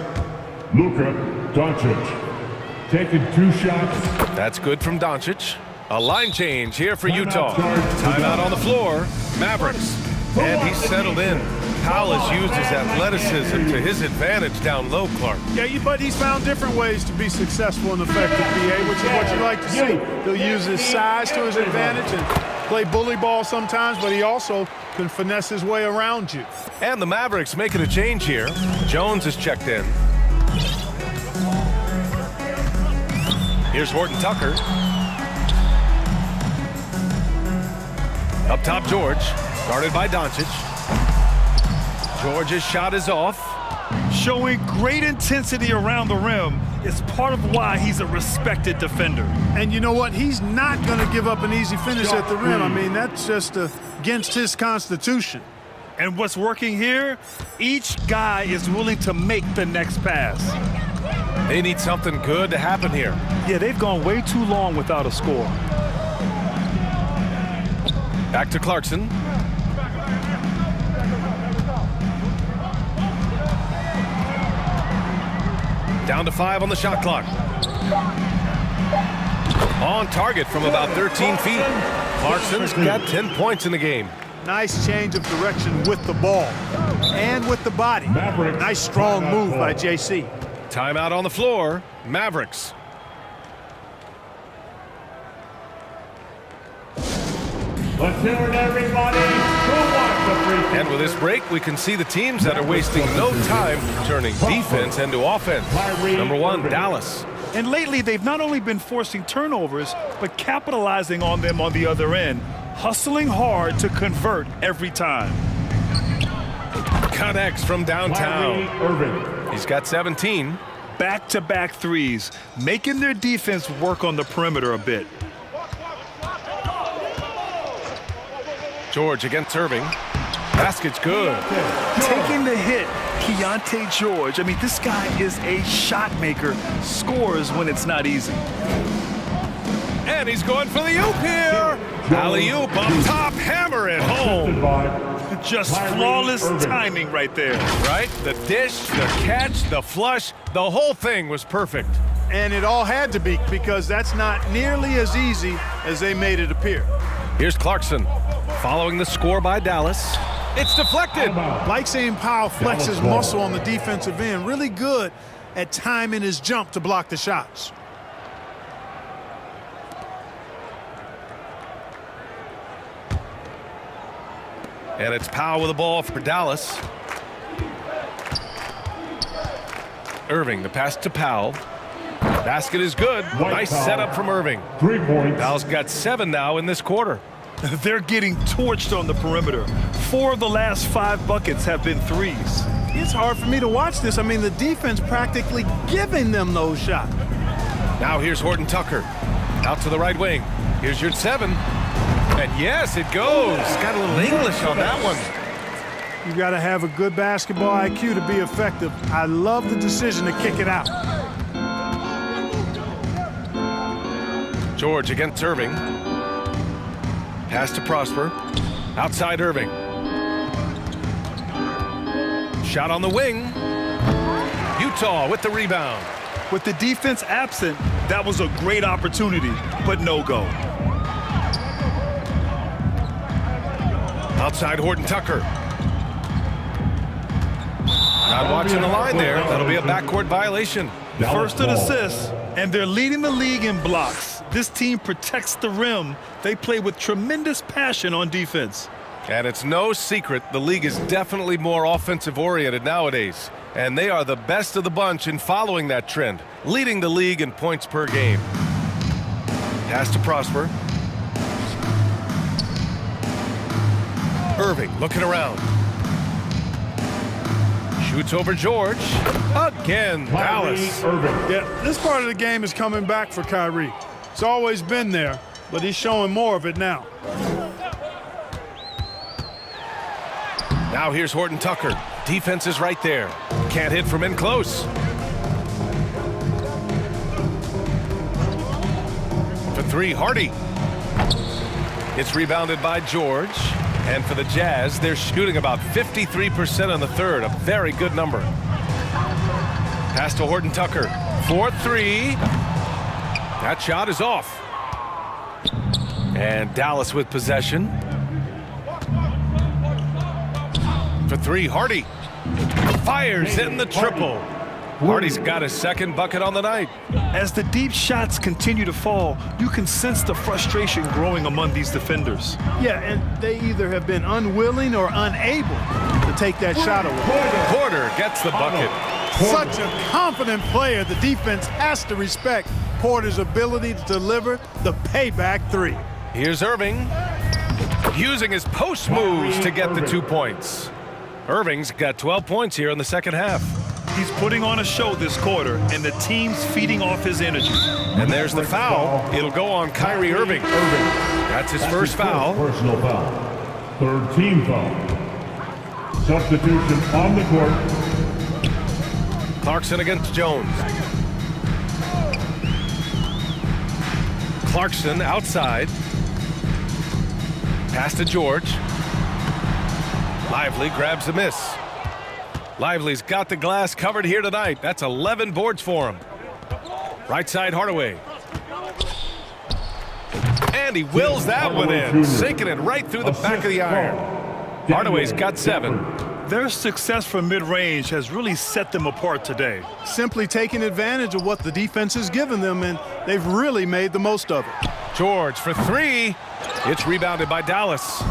Luka Doncic. Taking 2 shots. That's good from Doncic. A line change here for Utah. Timeout on the floor. Mavericks. And he's settled in. Powell has used his athleticism to his advantage down low, Clark. Yeah, but he's found different ways to be successful and effective, PA, which is what you like to see. He'll use his size to his advantage and play bully ball sometimes, but he also can finesse his way around you. And the Mavericks making a change here. Jones is checked in. Here's Horton Tucker. Up top, George. Guarded by Doncic. George's shot is off. Showing great intensity around the rim is part of why he's a respected defender. And you know what? He's not going to give up an easy finish at the rim. I mean, that's just against his constitution. And what's working here? Each guy is willing to make the next pass. They need something good to happen here. Yeah, they've gone way too long without a score. Back to Clarkson. Down to 5 on the shot clock. On target from about 13 feet. Clarkson's got 10 points in the game. Nice change of direction with the ball and with the body. Nice strong move by JC. Timeout on the floor. Mavericks. Let's hear it, everybody. Who wants the free throw? And with this break, we can see the teams that are wasting no time turning defense into offense. Number 1, Dallas. And lately, they've not only been forcing turnovers, but capitalizing on them on the other end, hustling hard to convert every time. Connects from downtown. He's got 17. Back-to-back threes, making their defense work on the perimeter a bit. George against Irving. Basket's good. Taking the hit, Keontae George. I mean, this guy is a shot maker. Scores when it's not easy. And he's going for the oop here. Alley-oop up top, hammer it home. Just flawless timing right there. Right? The dish, the catch, the flush, the whole thing was perfect. And it all had to be, because that's not nearly as easy as they made it appear. Here's Clarkson following the score by Dallas. It's deflected. Like seeing Powell flex his muscle on the defensive end. Really good at timing his jump to block the shots. And it's Powell with the ball for Dallas. Irving, the pass to Powell. Basket is good. Nice setup from Irving. 3 points. Powell's got 7 now in this quarter. They're getting torched on the perimeter. 4 of the last 5 buckets have been threes. It's hard for me to watch this. I mean, the defense practically giving them those shots. Now here's Horton Tucker. Out to the right wing. Here's your 7. And yes, it goes. Got a little English on that one. You got to have a good basketball IQ to be effective. I love the decision to kick it out. George against Irving. Pass to Prosper. Outside Irving. Shot on the wing. Utah with the rebound. With the defense absent, that was a great opportunity, but no go. Outside Horton Tucker. Not watching the line there. That'll be a backcourt violation. First an assist, and they're leading the league in blocks. This team protects the rim. They play with tremendous passion on defense. And it's no secret the league is definitely more offensive-oriented nowadays. And they are the best of the bunch in following that trend, leading the league in points per game. Pass to Prosper. Irving looking around. Shoots over George. Again, Dallas. Yeah, this part of the game is coming back for Kyrie. It's always been there, but he's showing more of it now. Now here's Horton Tucker. Defense is right there. Can't hit from in close. For 3, Hardy. It's rebounded by George. And for the Jazz, they're shooting about 53% on the third. A very good number. Pass to Horton Tucker. 4-3. That shot is off. And Dallas with possession. For 3, Hardy. Fires in the triple. Hardy's got his 2nd bucket on the night. As the deep shots continue to fall, you can sense the frustration growing among these defenders. Yeah, and they either have been unwilling or unable to take that shot away. Porter gets the bucket. Such a confident player. The defense has to respect Porter's ability to deliver the payback 3. Here's Irving. Using his post moves to get the 2 points. Irving's got 12 points here in the second half. He's putting on a show this quarter, and the team's feeding off his energy. And there's the foul. It'll go on Kyrie Irving. That's his first foul. Personal foul. 3rd team foul. Substitution on the court. Clarkson against Jones. Clarkson outside. Pass to George. Lively grabs a miss. Lively's got the glass covered here tonight. That's 11 boards for him. Right side Hardaway. And he wills that one in, sinking it right through the back of the iron. Hardaway's got 7. Their success from mid-range has really set them apart today. Simply taking advantage of what the defense has given them, and they've really made the most of it. George for 3. It's rebounded by Dallas.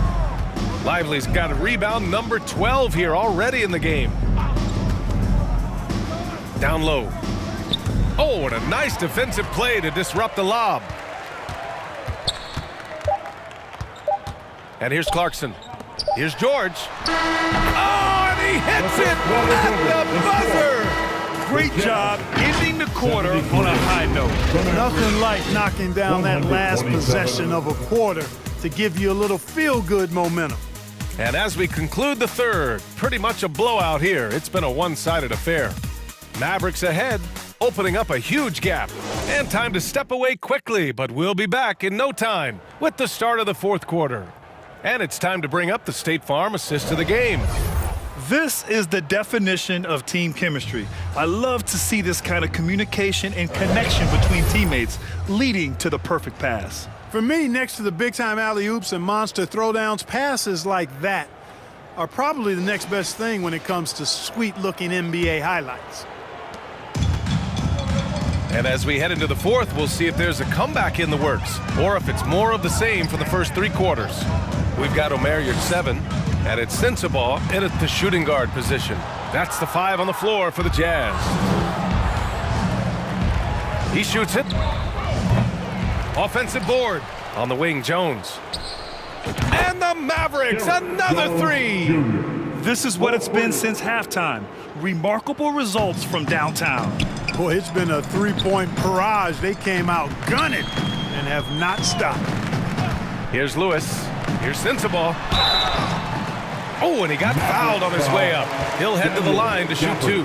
Lively's got a rebound number 12 here already in the game. Down low. Oh, and a nice defensive play to disrupt the lob. And here's Clarkson. Here's George. Oh, and he hits it at the buzzer. Great job ending the quarter on a high note. Nothing like knocking down that last possession of a quarter to give you a little feel-good momentum. And as we conclude the third, pretty much a blowout here. It's been a one-sided affair. Mavericks ahead, opening up a huge gap. And time to step away quickly, but we'll be back in no time with the start of the fourth quarter. And it's time to bring up the State Farm assist of the game. This is the definition of team chemistry. I love to see this kind of communication and connection between teammates leading to the perfect pass. For me, next to the big-time alley-oops and monster throwdowns, passes like that are probably the next best thing when it comes to sweet-looking NBA highlights. And as we head into the fourth, we'll see if there's a comeback in the works or if it's more of the same for the first 3 quarters. We've got Omer Yurtseven, and it's Sensabaugh in at the shooting guard position. That's the 5 on the floor for the Jazz. He shoots it. Offensive board on the wing, Jones. And the Mavericks, another 3. This is what it's been since halftime. Remarkable results from downtown. Boy, it's been a 3-point barrage. They came out gunning and have not stopped. Here's Lewis. Here's Sensabaugh. Oh, and he got fouled on his way up. He'll head to the line to shoot 2.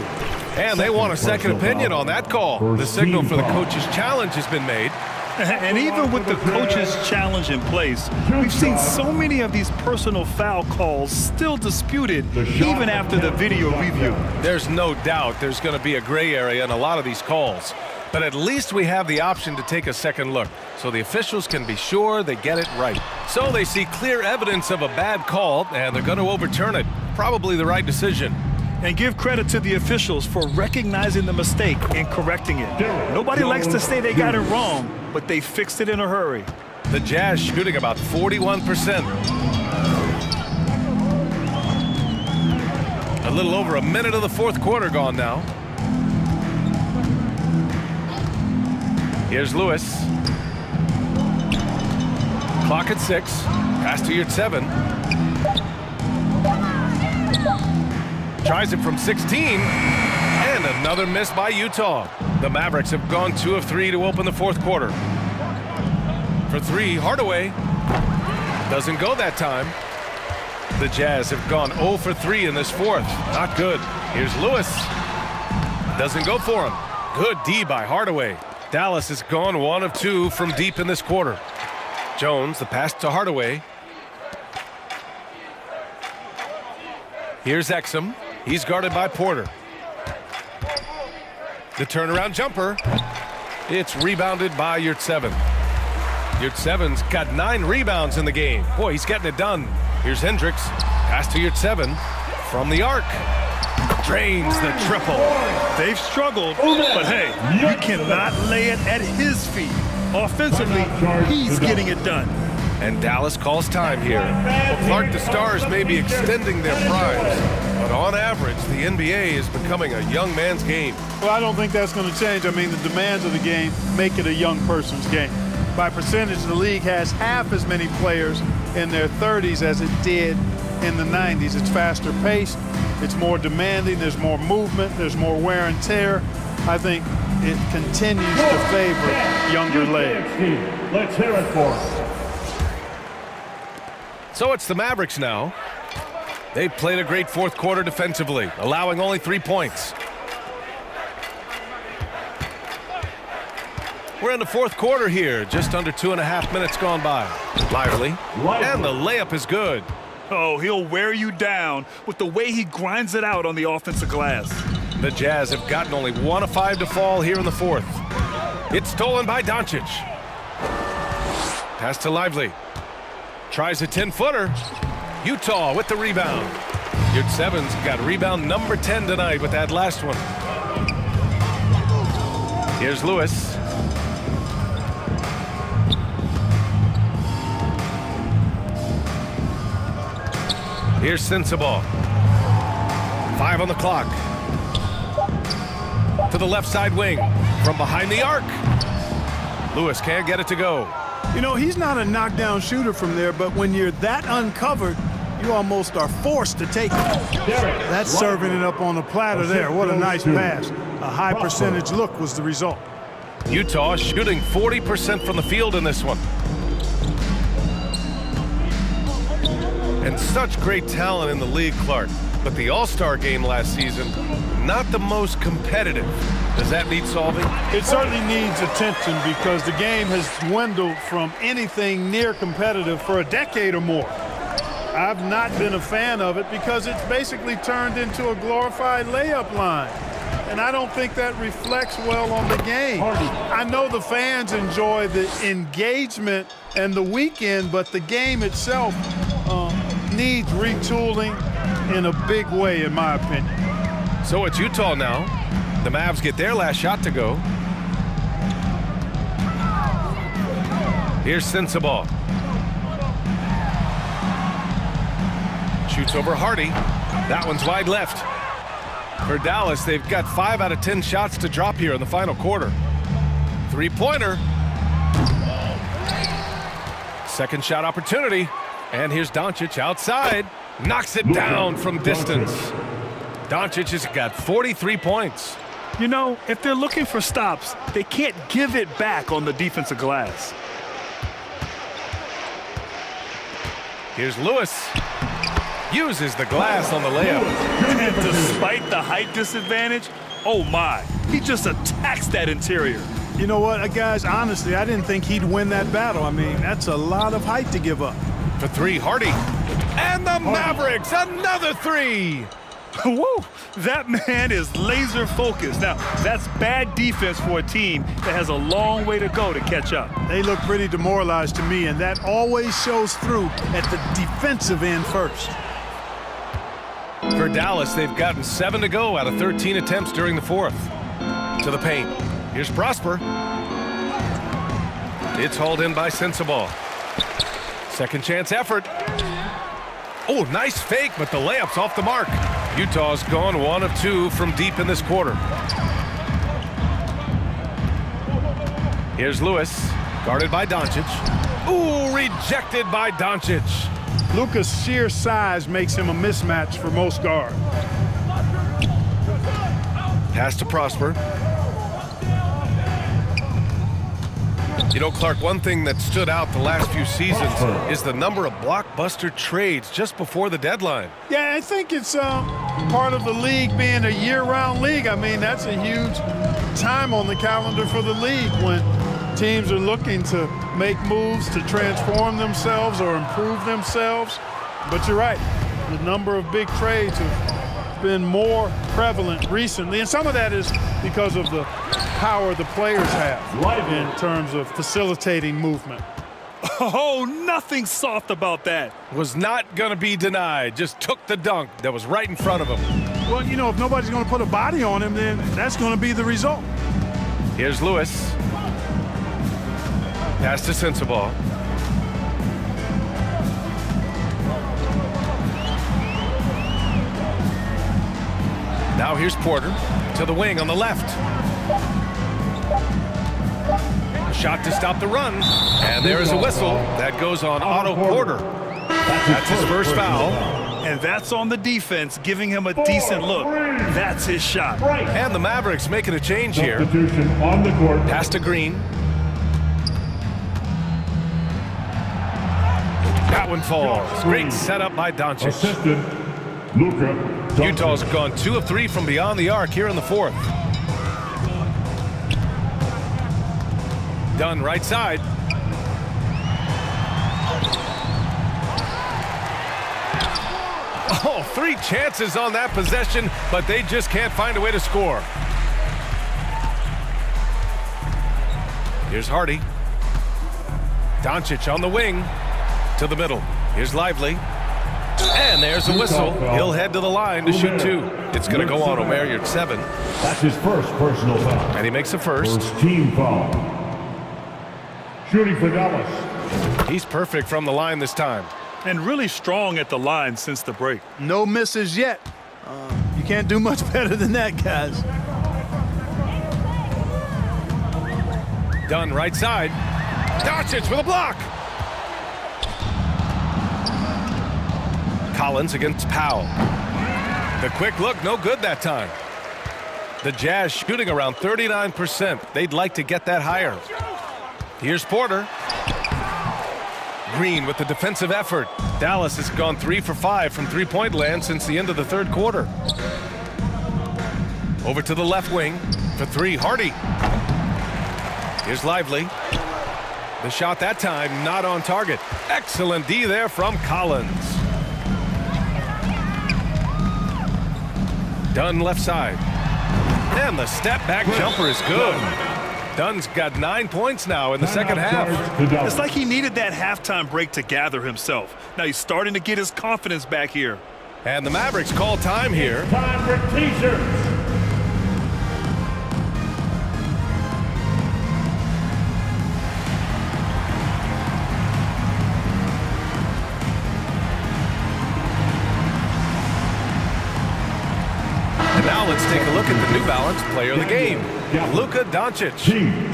And they want a second opinion on that call. The signal for the coach's challenge has been made. And even with the coach's challenge in place, we've seen so many of these personal foul calls still disputed even after the video review. There's no doubt there's going to be a gray area in a lot of these calls. But at least we have the option to take a second look, so the officials can be sure they get it right. So they see clear evidence of a bad call, and they're going to overturn it. Probably the right decision. And give credit to the officials for recognizing the mistake and correcting it. Nobody likes to say they got it wrong, but they fixed it in a hurry. The Jazz shooting about 41%. A little over a minute of the fourth quarter gone now. Here's Lewis. Clock at 6. Pass to Yurtseven. Tries it from 16. And another miss by Utah. The Mavericks have gone 2 of 3 to open the fourth quarter. For 3, Hardaway. Doesn't go that time. The Jazz have gone 0 for 3 in this fourth. Not good. Here's Lewis. Doesn't go for him. Good D by Hardaway. Dallas has gone 1 of 2 from deep in this quarter. Jones, the pass to Hardaway. Here's Exum. He's guarded by Porter. The turnaround jumper. It's rebounded by Yurtseven. Yurtseven's got 9 rebounds in the game. Boy, he's getting it done. Here's Hendricks. Pass to Yurtseven from the arc. Drains the triple. They've struggled, but hey, you cannot lay it at his feet. Offensively, he's getting it done. And Dallas calls time here. Well, Clark, the Stars may be extending their primes, but on average, the NBA is becoming a young man's game. Well, I don't think that's going to change. I mean, the demands of the game make it a young person's game. By percentage, the league has half as many players in their 30s as it did in the 90s. It's faster paced. It's more demanding. There's more movement. There's more wear and tear. I think it continues to favor younger legs. Let's hear it for us. So it's the Mavericks now. They've played a great fourth quarter defensively, allowing only 3 points. We're in the fourth quarter here, just under 2.5 minutes gone by. Lively, and the layup is good. Oh, he'll wear you down with the way he grinds it out on the offensive glass. The Jazz have gotten only 1 of 5 to fall here in the fourth. It's stolen by Doncic. Pass to Lively. Tries a 10-footer. Utah with the rebound. Yurtseven's got rebound number 10 tonight with that last one. Here's Lewis. Here's Sensabaugh. 5 on the clock. To the left side wing. From behind the arc. Lewis can't get it to go. You know, he's not a knockdown shooter from there, but when you're that uncovered, you almost are forced to take it. That's serving it up on a platter there. What a nice pass. A high percentage look was the result. Utah shooting 40% from the field in this one. And such great talent in the league, Clark. But the All-Star game last season, not the most competitive. Does that need solving? It certainly needs attention because the game has dwindled from anything near competitive for a decade or more. I've not been a fan of it because it's basically turned into a glorified layup line. And I don't think that reflects well on the game. I know the fans enjoy the engagement and the weekend, but the game itself needs retooling in a big way, in my opinion. So it's Utah now. The Mavs get their last shot to go. Here's Sensabaugh. Shoots over Hardy. That one's wide left. For Dallas, they've got 5 out of 10 shots to drop here in the final quarter. Three-pointer. Second shot opportunity. And here's Doncic outside. Knocks it down from distance. Doncic has got 43 points. You know, if they're looking for stops, they can't give it back on the defensive glass. Here's Lewis. Uses the glass on the layup. And despite the height disadvantage, oh my, he just attacks that interior. You know what, guys, honestly, I didn't think he'd win that battle. I mean, that's a lot of height to give up. For 3, Hardy. And the Mavericks, another 3. Woo! That man is laser focused. Now, that's bad defense for a team that has a long way to go to catch up. They look pretty demoralized to me, and that always shows through at the defensive end first. For Dallas, they've gotten 7 to go out of 13 attempts during the fourth. To the paint. Here's Prosper. It's hauled in by Sensabaugh. Second chance effort. Oh, nice fake, but the layup's off the mark. Utah's gone 1 of 2 from deep in this quarter. Here's Lewis, guarded by Doncic. Ooh, rejected by Doncic. Luka's sheer size makes him a mismatch for most guards. Pass to Prosper. You know, Clark, one thing that stood out the last few seasons is the number of blockbuster trades just before the deadline. Yeah, I think it's part of the league being a year-round league. I mean, that's a huge time on the calendar for the league when teams are looking to make moves to transform themselves or improve themselves. But you're right, the number of big trades have been more prevalent recently, and some of that is because of the power the players have in terms of facilitating movement. Oh, nothing soft about that. Was not going to be denied. Just took the dunk that was right in front of him. Well, you know, if nobody's going to put a body on him, then that's going to be the result. Here's Lewis. Pass to Sensabaugh. Now here's Porter to the wing on the left. A shot to stop the run. And there is a whistle. That goes on Otto Porter. That's his first foul. And that's on the defense, giving him a decent look. That's his shot. And the Mavericks making a change here. On the court. Pass to Green. That one falls. Great setup by Doncic. Assistant, Luka Doncic. Utah's gone 2 of 3 from beyond the arc here in the fourth. Dunn right side. Oh, 3 chances on that possession, but they just can't find a way to score. Here's Hardy. Doncic on the wing to the middle. Here's Lively. And there's a whistle. He'll head to the line to shoot 2. It's going to go on Omer Yurtseven. That's his first personal foul. And he makes the first. First team foul. Shooting for Dallas. He's perfect from the line this time. And really strong at the line since the break. No misses yet. You can't do much better than that, guys. Dunn right side. Doncic with a block. Collins against Powell. The quick look, no good that time. The Jazz shooting around 39%. They'd like to get that higher. Here's Porter. Green with the defensive effort. Dallas has gone 3 for 5 from three-point land since the end of the third quarter. Over to the left wing for 3, Hardy. Here's Lively. The shot that time not on target. Excellent D there from Collins. Dunn left side. And the step back jumper is good. Dunn's got 9 points now in the second half. It's like he needed that halftime break to gather himself. Now he's starting to get his confidence back here. And the Mavericks call time here. Time for T-shirts. And now let's take a look at the New Balance player of the game, Luka Doncic.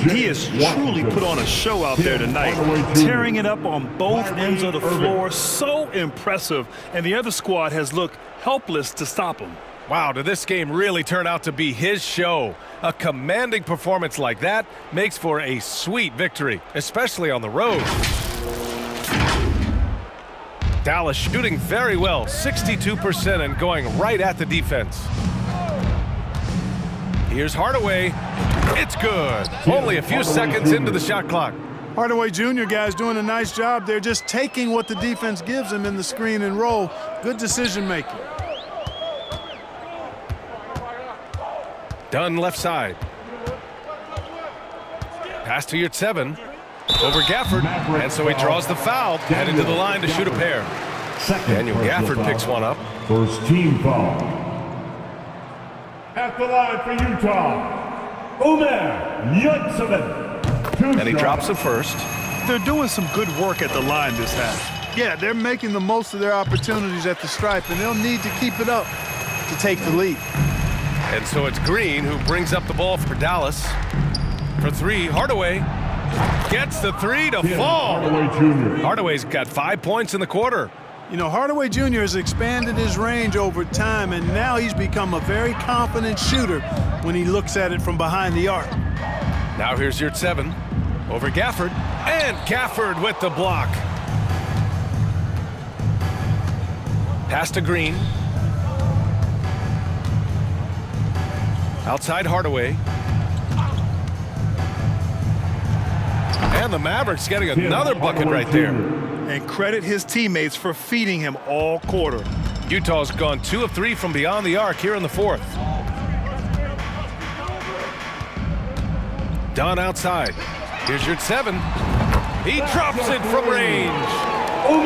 He has truly put on a show out there tonight, tearing it up on both ends of the floor. So impressive, and the other squad has looked helpless to stop him. Wow, did this game really turn out to be his show? A commanding performance like that makes for a sweet victory, especially on the road. Dallas shooting very well, 62%, and going right at the defense. Here's Hardaway. It's good. Only a few seconds into the shot clock. Hardaway Jr., guys, doing a nice job. They're just taking what the defense gives them in the screen and roll. Good decision making. Dunn left side. Pass to Yurtseven. Over Gafford. And so he draws the foul. Headed to the line to shoot a pair. Daniel Gafford picks one up. First team foul. At the line for Utah, Omer Yurtseven. And he drops it first. They're doing some good work at the line this half. Yeah, they're making the most of their opportunities at the stripe, and they'll need to keep it up to take the lead. And so it's Green who brings up the ball for Dallas. For 3, Hardaway gets the 3 to fall. Hardaway's got 5 points in the quarter. You know, Hardaway Jr. has expanded his range over time, and now he's become a very confident shooter when he looks at it from behind the arc. Now here's Yurtseven over Gafford, and Gafford with the block. Pass to Green. Outside Hardaway. And the Mavericks getting another bucket right there. And credit his teammates for feeding him all quarter. Utah's gone 2 of 3 from beyond the arc here in the fourth. Dunn outside. Here's Yurtseven. He drops it from range.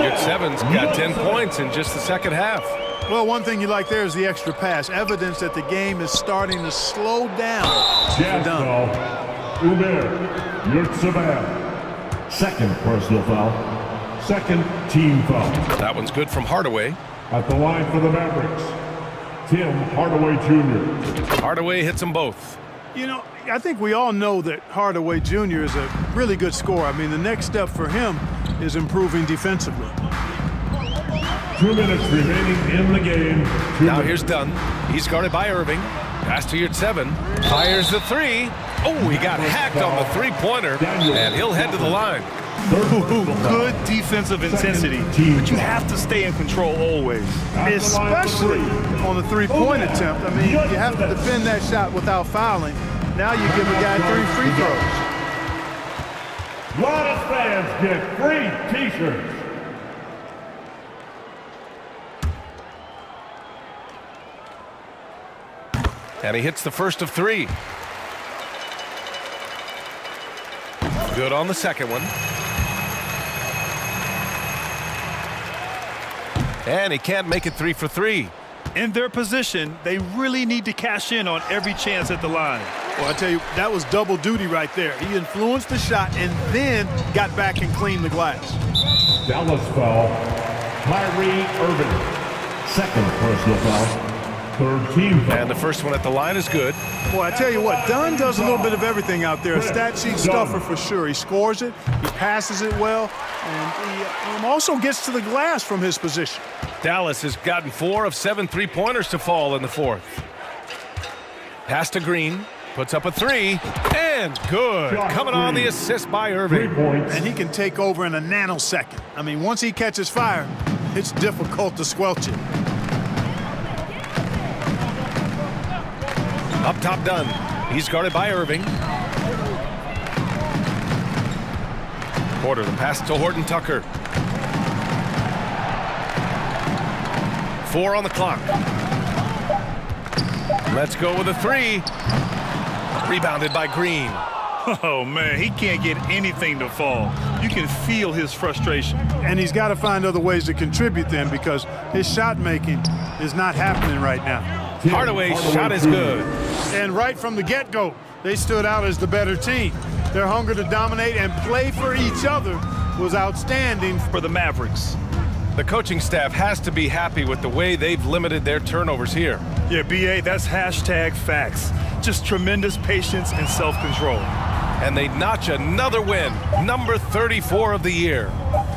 Yurtseven's got 10 points in just the second half. Well, one thing you like there is the extra pass. Evidence that the game is starting to slow down. Jazz foul. Omer Yurtseven. Second personal foul. Second team foul. That one's good from Hardaway. At the line for the Mavericks, Tim Hardaway Jr. Hardaway hits them both. You know, I think we all know that Hardaway Jr. is a really good scorer. I mean, the next step for him is improving defensively. 2 minutes remaining in the game. Now here's Dunn. He's guarded by Irving. Pass to Yurtseven. Fires the 3. Oh, he got hacked on the three-pointer, and he'll head to the line. Good defensive intensity, but you have to stay in control always. Especially on the three-point attempt. I mean, you have to defend that shot without fouling. Now you give a guy 3 free throws. A lot of fans get free T-shirts. And he hits the first of 3. Good on the second one. And he can't make it 3 for 3. In their position, they really need to cash in on every chance at the line. Well, I tell you, that was double duty right there. He influenced the shot and then got back and cleaned the glass. Dallas foul. Kyrie Irving. Second personal foul. Third team foul. And the first one at the line is good. Boy, I tell you what, Dunn does a little bit of everything out there. A stat sheet stuffer for sure. He scores it, he passes it well, and he also gets to the glass from his position. Dallas has gotten 4 of 7 3-pointers to fall in the fourth. Pass to Green, puts up a 3, and good. Coming on the assist by Irving. And he can take over in a nanosecond. I mean, once he catches fire, it's difficult to squelch it. Up top, Dunn. He's guarded by Irving. Porter, the pass to Horton Tucker. 4 on the clock. Let's go with a 3. Rebounded by Green. Oh, man, he can't get anything to fall. You can feel his frustration. And he's got to find other ways to contribute then, because his shot making is not happening right now. Hardaway's shot is good. And right from the get-go, they stood out as the better team. Their hunger to dominate and play for each other was outstanding For the Mavericks. The coaching staff has to be happy with the way they've limited their turnovers here. Yeah, B.A., that's hashtag facts. Just tremendous patience and self-control. And they notch another win, number 34 of the year.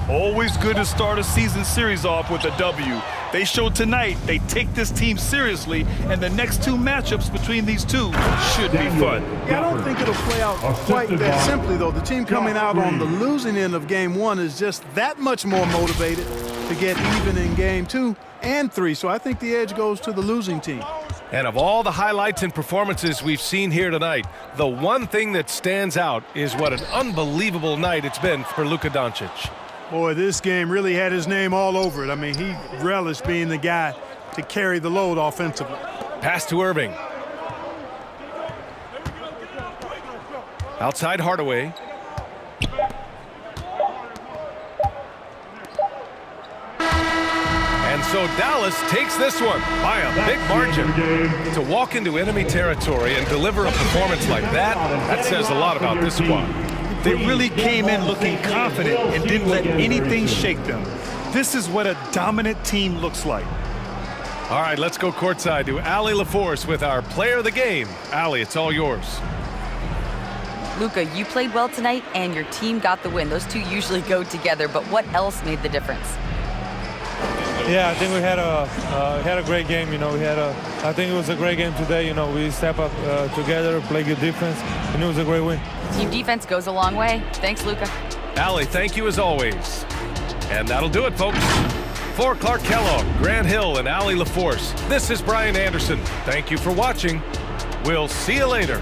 Always good to start a season series off with a W. They showed tonight they take this team seriously, and the next 2 matchups between these two should be fun. Yeah, I don't think it'll play out quite that simply, though. The team coming out on the losing end of Game 1 is just that much more motivated to get even in Game 2 and 3. So I think the edge goes to the losing team. And of all the highlights and performances we've seen here tonight, the one thing that stands out is what an unbelievable night it's been for Luka Doncic. Boy, this game really had his name all over it. I mean, he relished being the guy to carry the load offensively. Pass to Irving. Outside Hardaway. And so Dallas takes this one by a big margin. To walk into enemy territory and deliver a performance like that, that says a lot about this squad. They really came in looking confident and didn't let anything shake them. This is what a dominant team looks like. All right, let's go courtside to Allie LaForce with our player of the game. Allie, it's all yours. Luka, you played well tonight, and your team got the win. Those two usually go together, but what else made the difference? Yeah, I think we had a great game. You know, I think it was a great game today. You know, we step up together, play good defense, and it was a great win. Team defense goes a long way. Thanks, Luka. Allie, thank you as always. And that'll do it, folks. For Clark Kellogg, Grant Hill, and Allie LaForce, this is Brian Anderson. Thank you for watching. We'll see you later.